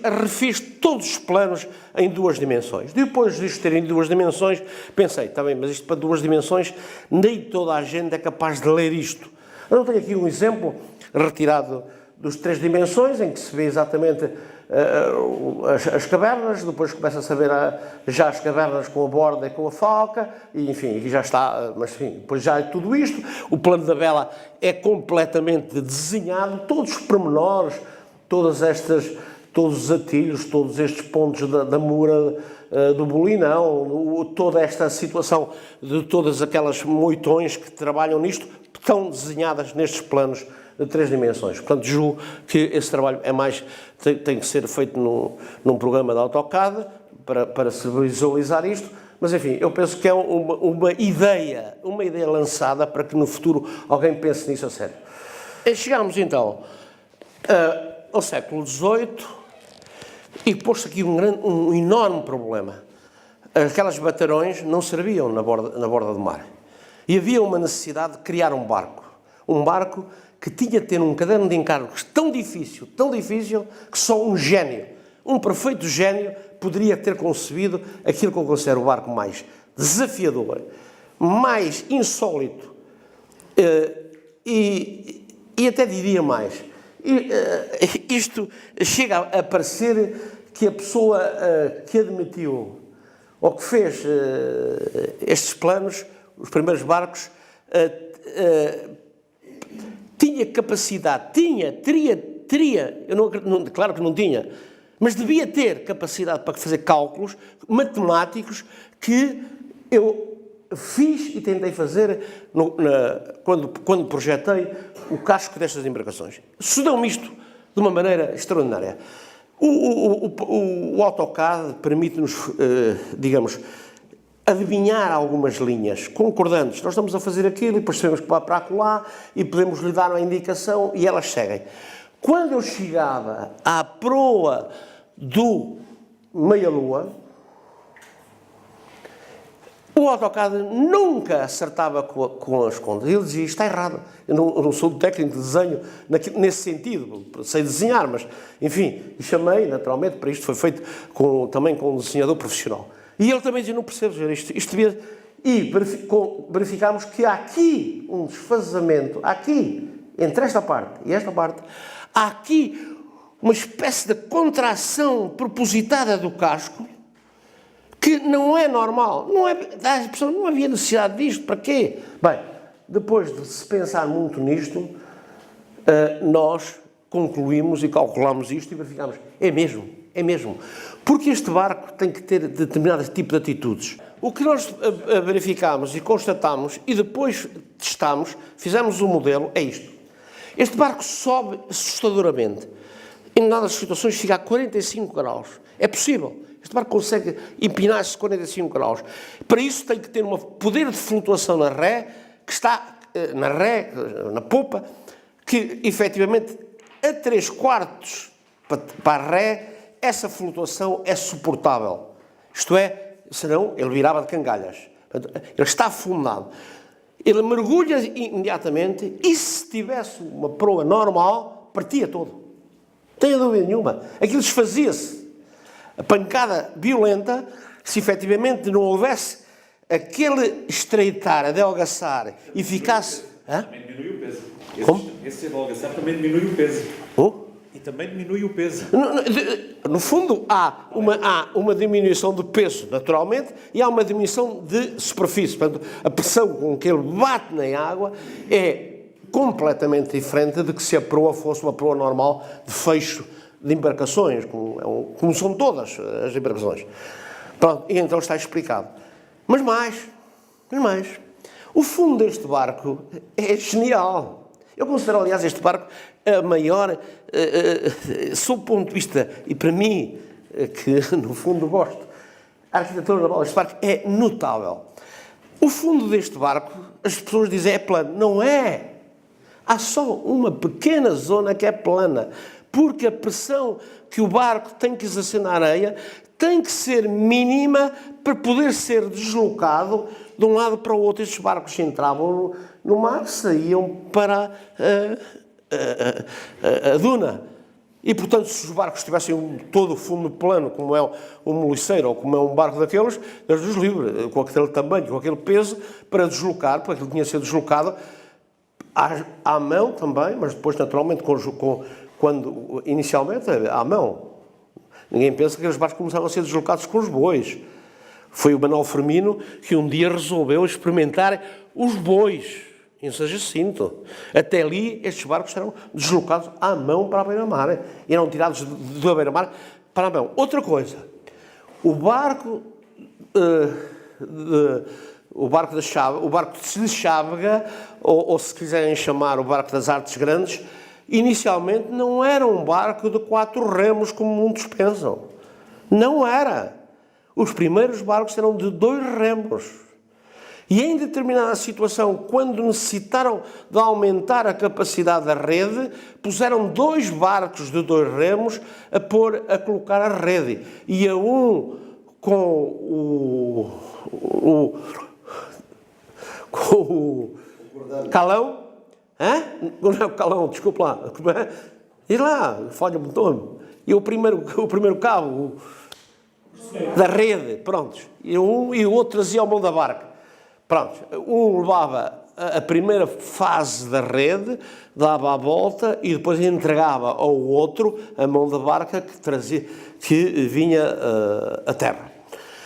refiz todos os planos em 2 dimensões. Depois disto ter em 2 dimensões, pensei, está bem, mas isto para 2 dimensões, nem toda a gente é capaz de ler isto. Eu tenho aqui um exemplo retirado dos 3 dimensões, em que se vê exatamente as cavernas, depois começa-se a ver já as cavernas com a borda e com a falca, e enfim, já está, mas enfim, depois já é tudo isto. O plano da vela é completamente desenhado, todos os pormenores, todos os atilhos, todos estes pontos da mura do Bolinão, toda esta situação de todas aquelas moitões que trabalham nisto, estão desenhadas nestes planos de 3 dimensões. Portanto, julgo que esse trabalho tem que ser feito num programa de AutoCAD para se visualizar isto, mas enfim, eu penso que é uma ideia lançada para que no futuro alguém pense nisso a sério. Chegámos então ao século XVIII e pôs-se aqui um enorme problema. Aquelas batalhões não serviam na borda do mar. E havia uma necessidade de criar um barco que tinha de ter um caderno de encargos tão difícil, que só um gênio, um perfeito gênio, poderia ter concebido aquilo que eu considero o barco mais desafiador, mais insólito e até diria mais. Isto chega a parecer que a pessoa que admitiu ou que fez estes planos, os primeiros barcos, tinha capacidade, teria, claro que não tinha, mas devia ter capacidade para fazer cálculos matemáticos que eu fiz e tentei fazer quando projetei o casco destas embarcações. Sucedeu-me isto de uma maneira extraordinária. O AutoCAD permite-nos, digamos, adivinhar algumas linhas concordantes. Nós estamos a fazer aquilo e depois sabemos que vai para acolá e podemos lhe dar uma indicação e elas seguem. Quando eu chegava à proa do meia-lua, o AutoCAD nunca acertava com as contas. Ele dizia, está errado. Eu não sou técnico de desenho nesse sentido. Sei desenhar, mas, enfim, e chamei, naturalmente, para isto. Foi feito também com um desenhador profissional. E ele também dizia, não percebes, isto devia... E verificámos que há aqui um desfazamento, entre esta parte e esta parte, há aqui uma espécie de contração propositada do casco, que não é normal, dá a impressão, não havia necessidade disto, para quê? Bem, depois de se pensar muito nisto, nós concluímos e calculámos isto e verificámos, é mesmo, porque este barco tem que ter determinado tipo de atitudes. O que nós verificámos e constatámos e depois testámos, fizemos um modelo, é isto. Este barco sobe assustadoramente, em dadas situações chega a 45 graus, é possível. Este barco consegue empinar-se 45 graus. Para isso tem que ter um poder de flutuação na ré, que está na popa, que efetivamente a 3/4 para a ré, essa flutuação é suportável. Isto é, senão ele virava de cangalhas. Ele está afundado. Ele mergulha imediatamente e se tivesse uma proa normal, partia todo. Não tenho dúvida nenhuma. Aquilo desfazia-se. A pancada violenta, se efetivamente não houvesse aquele estreitar, adelgaçar e ficasse... Também diminui o peso. Como? Esse adelgaçar também diminui o peso. E também diminui o peso. No fundo, há uma diminuição de peso, naturalmente, e há uma diminuição de superfície. Portanto, a pressão com que ele bate na água é completamente diferente de que se a proa fosse uma proa normal de fecho de embarcações, como são todas as embarcações. Pronto, e então está explicado. Mas mais. O fundo deste barco é genial. Eu considero, aliás, este barco a maior, sob o ponto de vista, e para mim, que no fundo gosto, a arquitetura naval deste barco é notável. O fundo deste barco, as pessoas dizem é plano. Não é. Há só uma pequena zona que é plana, porque a pressão que o barco tem que exercer na areia tem que ser mínima para poder ser deslocado de um lado para o outro. Estes barcos entravam no mar, saíam para a duna. E, portanto, se os barcos tivessem todo o fundo plano, como é um moliceiro ou como é um barco daqueles, Deus livre, com aquele tamanho, com aquele peso, para deslocar, porque aquilo tinha de ser deslocado à mão também, mas depois, naturalmente, quando inicialmente, à mão. Ninguém pensa que aqueles barcos começaram a ser deslocados com os bois. Foi o Manuel Firmino que um dia resolveu experimentar os bois em São Jacinto. Até ali, estes barcos eram deslocados à mão para a beira-mar. Eram tirados da beira-mar para a mão. Outra coisa, o barco de Chávega, ou se quiserem chamar o barco das Artes Grandes, inicialmente não era um barco de 4 remos, como muitos pensam. Não era. Os primeiros barcos eram de 2 remos. E em determinada situação, quando necessitaram de aumentar a capacidade da rede, puseram 2 barcos de 2 remos a colocar a rede. E a um com o calão, não é o calão, desculpe lá, e lá, falha-me o nome, e o primeiro cabo da rede, pronto, e um e o outro trazia a mão da barca. Pronto, um levava a primeira fase da rede, dava a volta e depois entregava ao outro a mão da barca que vinha a terra.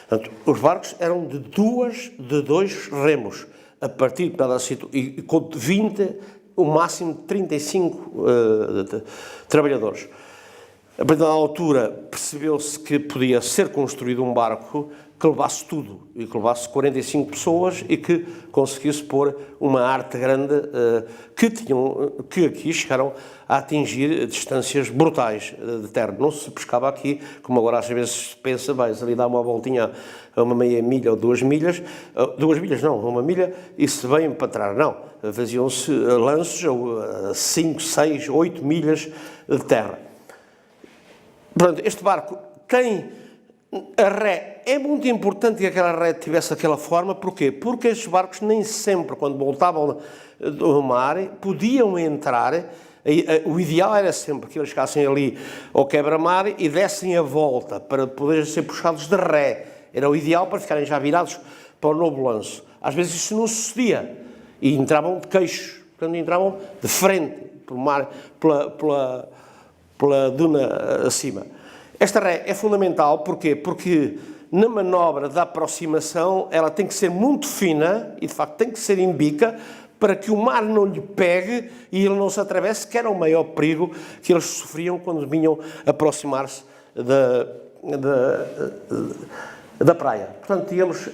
Portanto, os barcos eram de 2 remos, a partir de pedacito, e com 20, o máximo de 35 trabalhadores. A partir da altura percebeu-se que podia ser construído um barco que levasse tudo, e que levasse 45 pessoas e que conseguisse pôr uma arte grande que aqui chegaram a atingir distâncias brutais de terra. Não se pescava aqui, como agora às vezes se pensa, vais ali dar uma voltinha a uma meia milha ou 2 milhas, 2 milhas não, uma milha, e se vem para trás, não. Faziam-se lanços a 5, 6, 8 milhas de terra. Portanto, este barco tem a ré. É muito importante que aquela ré tivesse aquela forma. Porquê? Porque estes barcos nem sempre, quando voltavam do mar, podiam entrar. O ideal era sempre que eles chegassem ali ao quebra-mar e dessem a volta para poderem ser puxados de ré. Era o ideal para ficarem já virados para o novo lanço. Às vezes isso não sucedia e entravam de queixo, portanto entravam de frente pelo mar, pela duna acima. Esta ré é fundamental, porquê? Porque na manobra da aproximação ela tem que ser muito fina e de facto tem que ser em bica para que o mar não lhe pegue e ele não se atravesse, que era o maior perigo que eles sofriam quando vinham aproximar-se da praia. Portanto, digamos,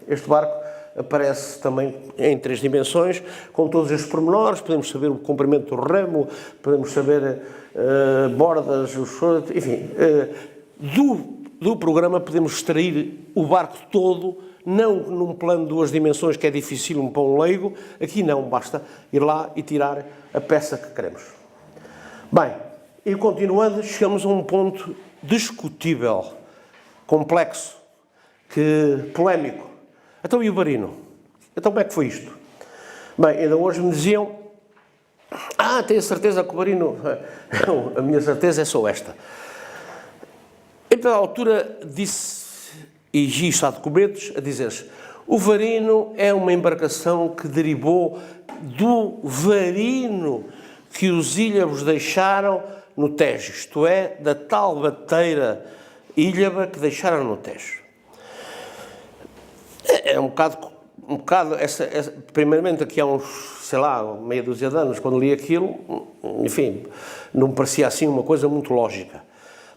este barco aparece também em 3 dimensões, com todos estes pormenores. Podemos saber o comprimento do remo, podemos saber bordas, enfim, do programa podemos extrair o barco todo, não num plano de 2 dimensões que é difícil para um leigo. Aqui não, basta ir lá e tirar a peça que queremos. Bem, e continuando, chegamos a um ponto discutível, complexo, polémico. Então, e o barino? Então, como é que foi isto? Bem, ainda hoje me diziam: tenho certeza que o barino... Não, a minha certeza é só esta. Então, à altura, disse, e isto há documentos, a dizer-se: o varino é uma embarcação que derivou do varino que os ílhabos deixaram no Tejo, isto é, da tal bateira ílhaba que deixaram no Tejo. É um bocado primeiramente aqui há uns, sei lá, meia dúzia de anos, quando li aquilo, enfim, não me parecia assim uma coisa muito lógica.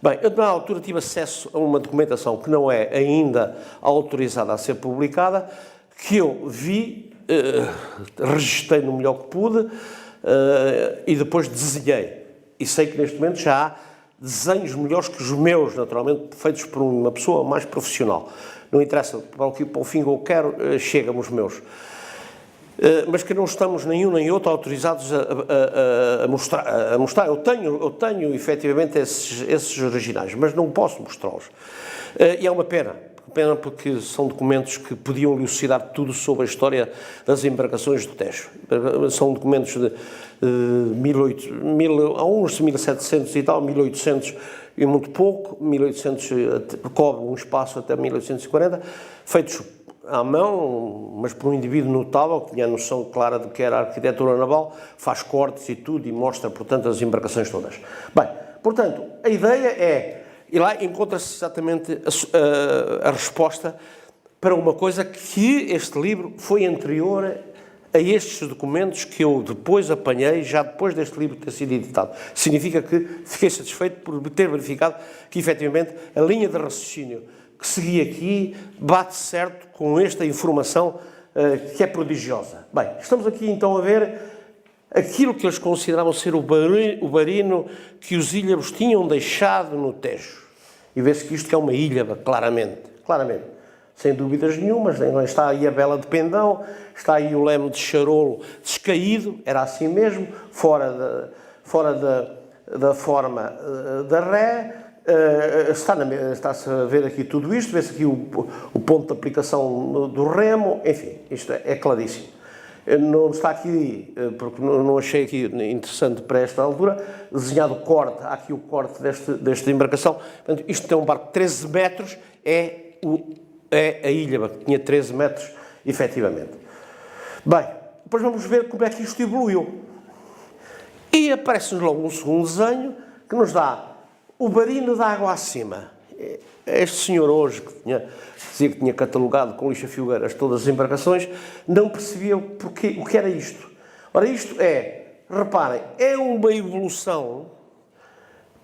Bem, eu na altura tive acesso a uma documentação que não é ainda autorizada a ser publicada, que eu vi, registrei no melhor que pude e depois desenhei. E sei que neste momento já há desenhos melhores que os meus, naturalmente, feitos por uma pessoa mais profissional. Não interessa, para o fim que eu quero, chega-me os meus. Mas que não estamos nenhum nem outro autorizados a mostrar. Eu tenho efetivamente esses originais, mas não posso mostrá-los. E é uma pena porque são documentos que podiam elucidar tudo sobre a história das embarcações do Tejo. São documentos de há uns de 1700 e tal, 1800 e muito pouco, 1800 cobre um espaço até 1840, feitos à mão, mas por um indivíduo notável, que tinha a noção clara de que era a arquitetura naval, faz cortes e tudo e mostra, portanto, as embarcações todas. Bem, portanto, a ideia é, e lá encontra-se exatamente a resposta para uma coisa que este livro foi anterior a estes documentos que eu depois apanhei, já depois deste livro ter sido editado. Significa que fiquei satisfeito por ter verificado que, efetivamente, a linha de raciocínio que segui aqui bate certo com esta informação que é prodigiosa. Bem, estamos aqui então a ver aquilo que eles consideravam ser o barino que os ílhabos tinham deixado no Tejo. E vê-se que isto é uma ílhaba, claramente. Sem dúvidas nenhumas, está aí a vela de pendão, está aí o leme de charolo descaído, era assim mesmo, fora da forma da ré. Está-se a ver aqui tudo isto, vê-se aqui o ponto de aplicação do remo, enfim, isto é claríssimo. Não está aqui, porque não achei aqui interessante para esta altura, desenhado o corte, há aqui o corte desta embarcação. Portanto, isto tem um barco de 13 metros, é a ílhaba, que tinha 13 metros, efetivamente. Bem, depois vamos ver como é que isto evoluiu. E aparece-nos logo um segundo desenho, que nos dá o barino de água acima. Este senhor hoje, que dizia que tinha catalogado com lixa filgueiras todas as embarcações, não percebia o que era isto. Ora, isto reparem, é uma evolução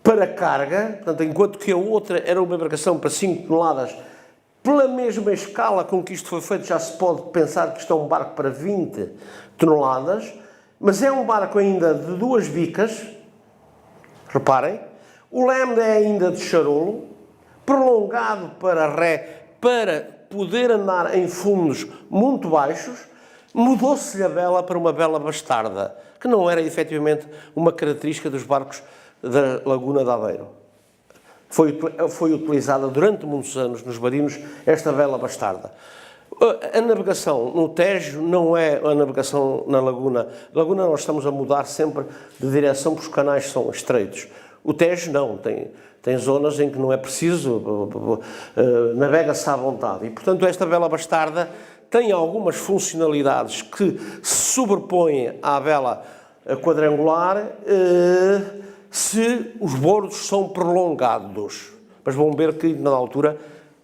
para carga, portanto, enquanto que a outra era uma embarcação para 5 toneladas, pela mesma escala com que isto foi feito, já se pode pensar que isto é um barco para 20 toneladas, mas é um barco ainda de 2 bicas, reparem, o leme é ainda de charolo, prolongado para ré, para poder andar em fundos muito baixos, mudou-se-lhe a vela para uma vela bastarda, que não era efetivamente uma característica dos barcos da Laguna de Aveiro. Foi utilizada durante muitos anos nos barinos esta vela bastarda. A navegação no Tejo não é a navegação na Laguna. Na Laguna nós estamos a mudar sempre de direção porque os canais são estreitos. O Tejo não, tem zonas em que não é preciso, navega-se à vontade. E, portanto, esta vela bastarda tem algumas funcionalidades que se sobrepõem à vela quadrangular se os bordos são prolongados. Mas vão ver que, na altura,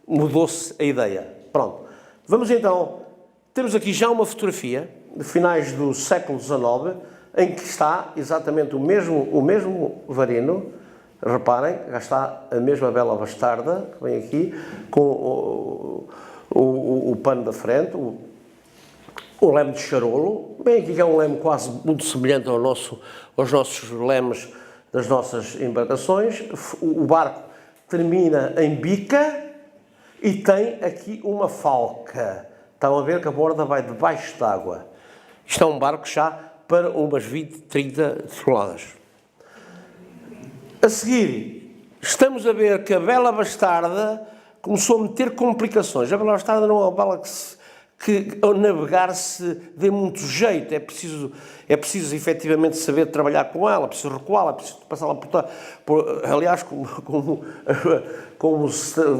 mudou-se a ideia. Pronto. Vamos então, temos aqui já uma fotografia de finais do século XIX, em que está exatamente o mesmo varino. Reparem, já está a mesma vela bastarda, que vem aqui, com o pano da frente, o leme de charolo. Bem aqui que é um leme quase muito semelhante aos nossos lemes das nossas embarcações. O barco termina em bica e tem aqui uma falca. Estão a ver que a borda vai debaixo d'água. Isto é um barco já para umas 20, 30 toneladas. A seguir, estamos a ver que a vela bastarda começou a meter complicações. A vela bastarda não é uma vela que ao navegar se dê muito jeito. É preciso efetivamente saber trabalhar com ela, é preciso recuá-la, é preciso passá-la aliás, como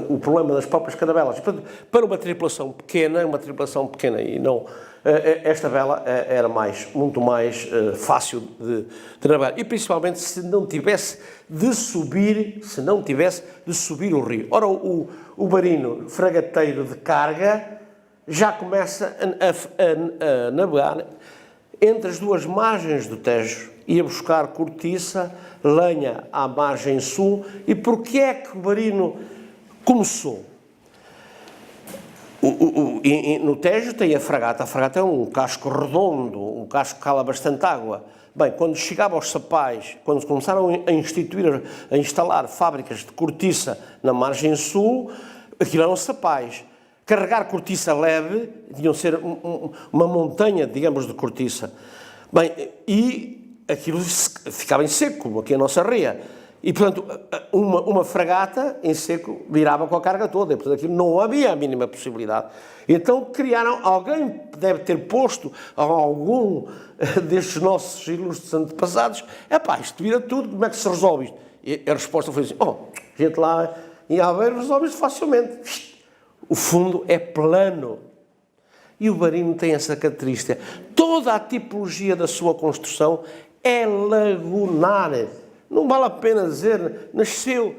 o problema das próprias caravelas. Portanto, para uma tripulação pequena e não... Esta vela era muito mais fácil de navegar. E principalmente se não tivesse de subir o rio. Ora, o barino fragateiro de carga já começa a navegar entre as duas margens do Tejo, ia buscar cortiça, lenha à margem sul. E porquê é que o Barino começou? No Tejo tem a fragata. A fragata é um casco redondo, um casco que cala bastante água. Bem, quando chegava aos Sapais, quando começaram a instalar fábricas de cortiça na margem sul, aquilo eram Sapais. Carregar cortiça leve, tinham de ser uma montanha, digamos, de cortiça. Bem, e aquilo ficava em seco, como aqui a nossa ria. E, portanto, uma fragata em seco virava com a carga toda. E, portanto, aquilo não havia a mínima possibilidade. Então criaram, alguém deve ter posto a algum destes nossos ilustres antepassados, isto vira tudo, como é que se resolve isto? E a resposta foi assim, gente lá em Aveiro resolve isto facilmente. O fundo é plano. E o Barino tem essa característica. Toda a tipologia da sua construção é lagunar. Não vale a pena dizer, nasceu.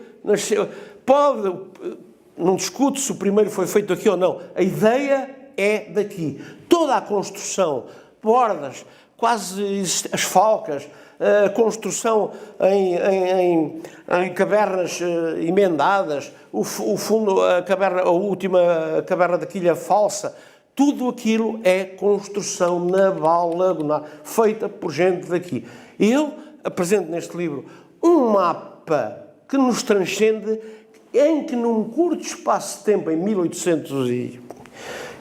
Não discute se o primeiro foi feito aqui ou não. A ideia é daqui. Toda a construção, bordas, quase as falcas, a construção em cavernas emendadas, o fundo, a última caverna da quilha falsa, tudo aquilo é construção naval lagunar, feita por gente daqui. E eu apresento neste livro um mapa que nos transcende, em que num curto espaço de tempo, em 1800 e...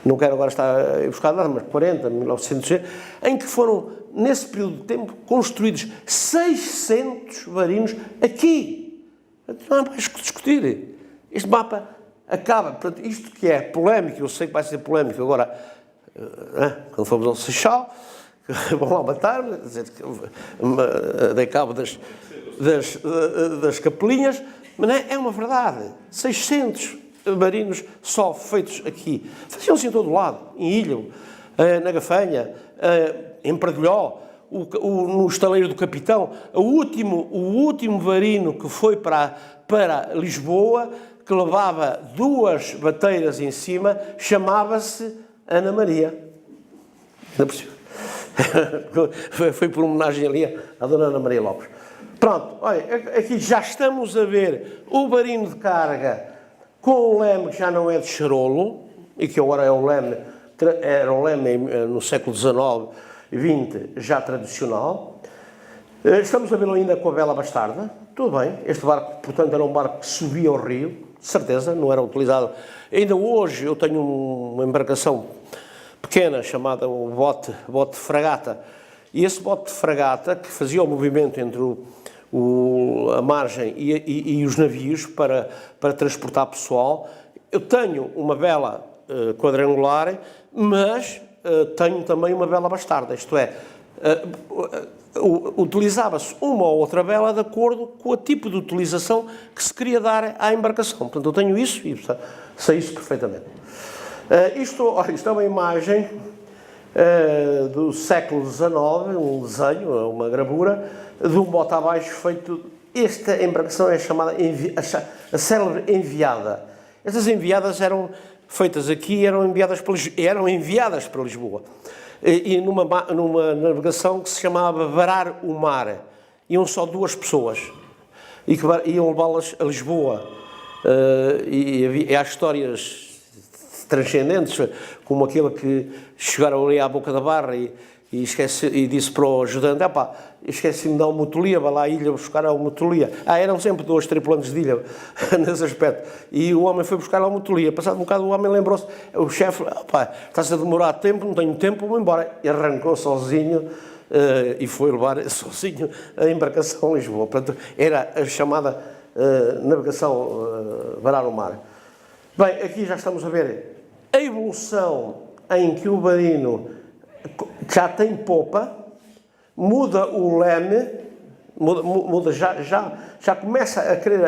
não quero agora estar a buscar nada, mas 40, 1900, em que foram, nesse período de tempo, construídos 600 barinos aqui. Não há mais que discutir. Este mapa acaba. Portanto, isto que é polémico, eu sei que vai ser polémico agora, quando formos ao Seixal, vão lá matar-me, dei cabo das capelinhas, mas é uma verdade. 600 barinos só feitos aqui. Faziam-se em todo lado, em Ilho, na Gafanha, em Pradilhó, no estaleiro do Capitão. O último barino que foi para Lisboa, que levava 2 bateiras em cima, chamava-se Ana Maria. Não é possível. Foi por homenagem ali à dona Ana Maria Lopes. Pronto, olha, aqui já estamos a ver o barino de carga com o leme que já não é de charolo, e que agora era um leme no século XIX e XX já tradicional. Estamos a vê-lo ainda com a vela bastarda, tudo bem. Este barco, portanto, era um barco que subia ao rio, de certeza, não era utilizado. Ainda hoje eu tenho uma embarcação pequena chamada o bote de fragata, e esse bote de fragata que fazia o movimento entre a margem e os navios para transportar pessoal. Eu tenho uma vela quadrangular, mas tenho também uma vela bastarda, isto é, utilizava-se uma ou outra vela de acordo com o tipo de utilização que se queria dar à embarcação. Portanto, eu tenho isso e sei isso perfeitamente. Isto é uma imagem do século XIX, um desenho, uma gravura, de um bote abaixo feito... Esta embarcação é chamada a célebre enviada. Estas enviadas eram feitas aqui, eram enviadas para Lisboa. E numa navegação que se chamava Varar o Mar. Iam só 2 pessoas e que iam levá-las a Lisboa. E há histórias transcendentes, como aquele que chegaram ali à boca da barra e disse para o ajudante, esqueci-me de dar uma motolia, vai lá à ilha buscar a motolia. Eram sempre 2 tripulantes de ilha, nesse aspecto. E o homem foi buscar a motolia. Passado um bocado o homem lembrou-se, o chefe, está-se a demorar tempo, não tenho tempo, vou embora. E arrancou sozinho e foi levar sozinho a embarcação a Lisboa. Portanto, era a chamada navegação varar o mar. Bem, aqui já estamos a ver a evolução em que o barino já tem popa, muda o leme, já começa a querer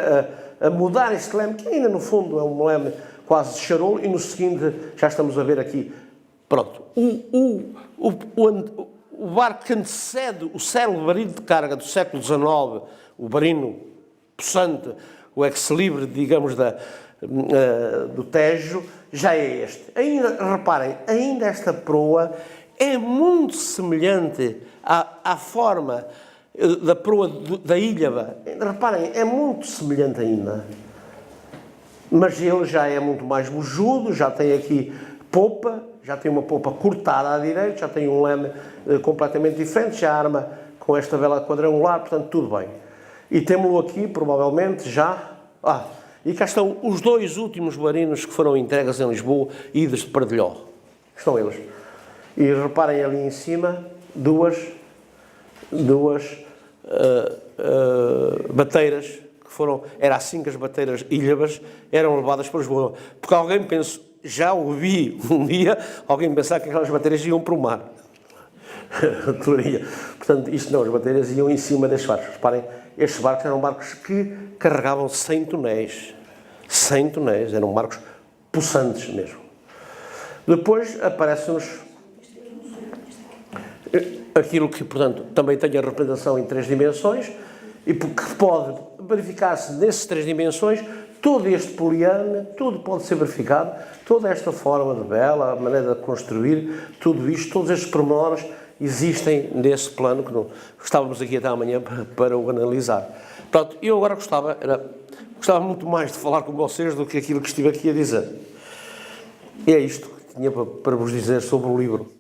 a mudar este leme, que ainda no fundo é um leme quase de charolo, e no seguinte já estamos a ver aqui, pronto, o barco que antecede o célebre barino de carga do século XIX, o barino possante, o ex-libris, digamos, do Tejo, já é este. Ainda, reparem, ainda esta proa é muito semelhante à forma da proa da Ilhava. Reparem, é muito semelhante ainda. Mas ele já é muito mais bujudo, já tem aqui popa, já tem uma popa cortada à direita, já tem um leme completamente diferente, já arma com esta vela quadrangular, portanto, tudo bem. E temos-lo aqui, provavelmente, já... e cá estão os 2 últimos barinos que foram entregues em Lisboa, idos de Pardilhó. Estão eles. E reparem ali em cima, duas bateiras, que foram... Era assim que as bateiras Ilhavas eram levadas para Lisboa. Porque alguém pensou... Já ouvi um dia alguém pensar que aquelas bateiras iam para o mar. Teoria. Portanto, isto não, as bateiras iam em cima destes barcos. Reparem, estes barcos eram barcos que carregavam 100 tonéis. 100 tonéis, eram barcos possantes mesmo. Depois aparece-nos aquilo que, portanto, também tem a representação em 3 dimensões e que pode verificar-se nessas 3 dimensões. Todo este poliane, tudo pode ser verificado, toda esta forma de vela, a maneira de construir, tudo isto, todos estes pormenores existem nesse plano que estávamos aqui até amanhã para o analisar. Portanto, eu agora gostava muito mais de falar com vocês do que aquilo que estive aqui a dizer. E é isto que tinha para vos dizer sobre o livro.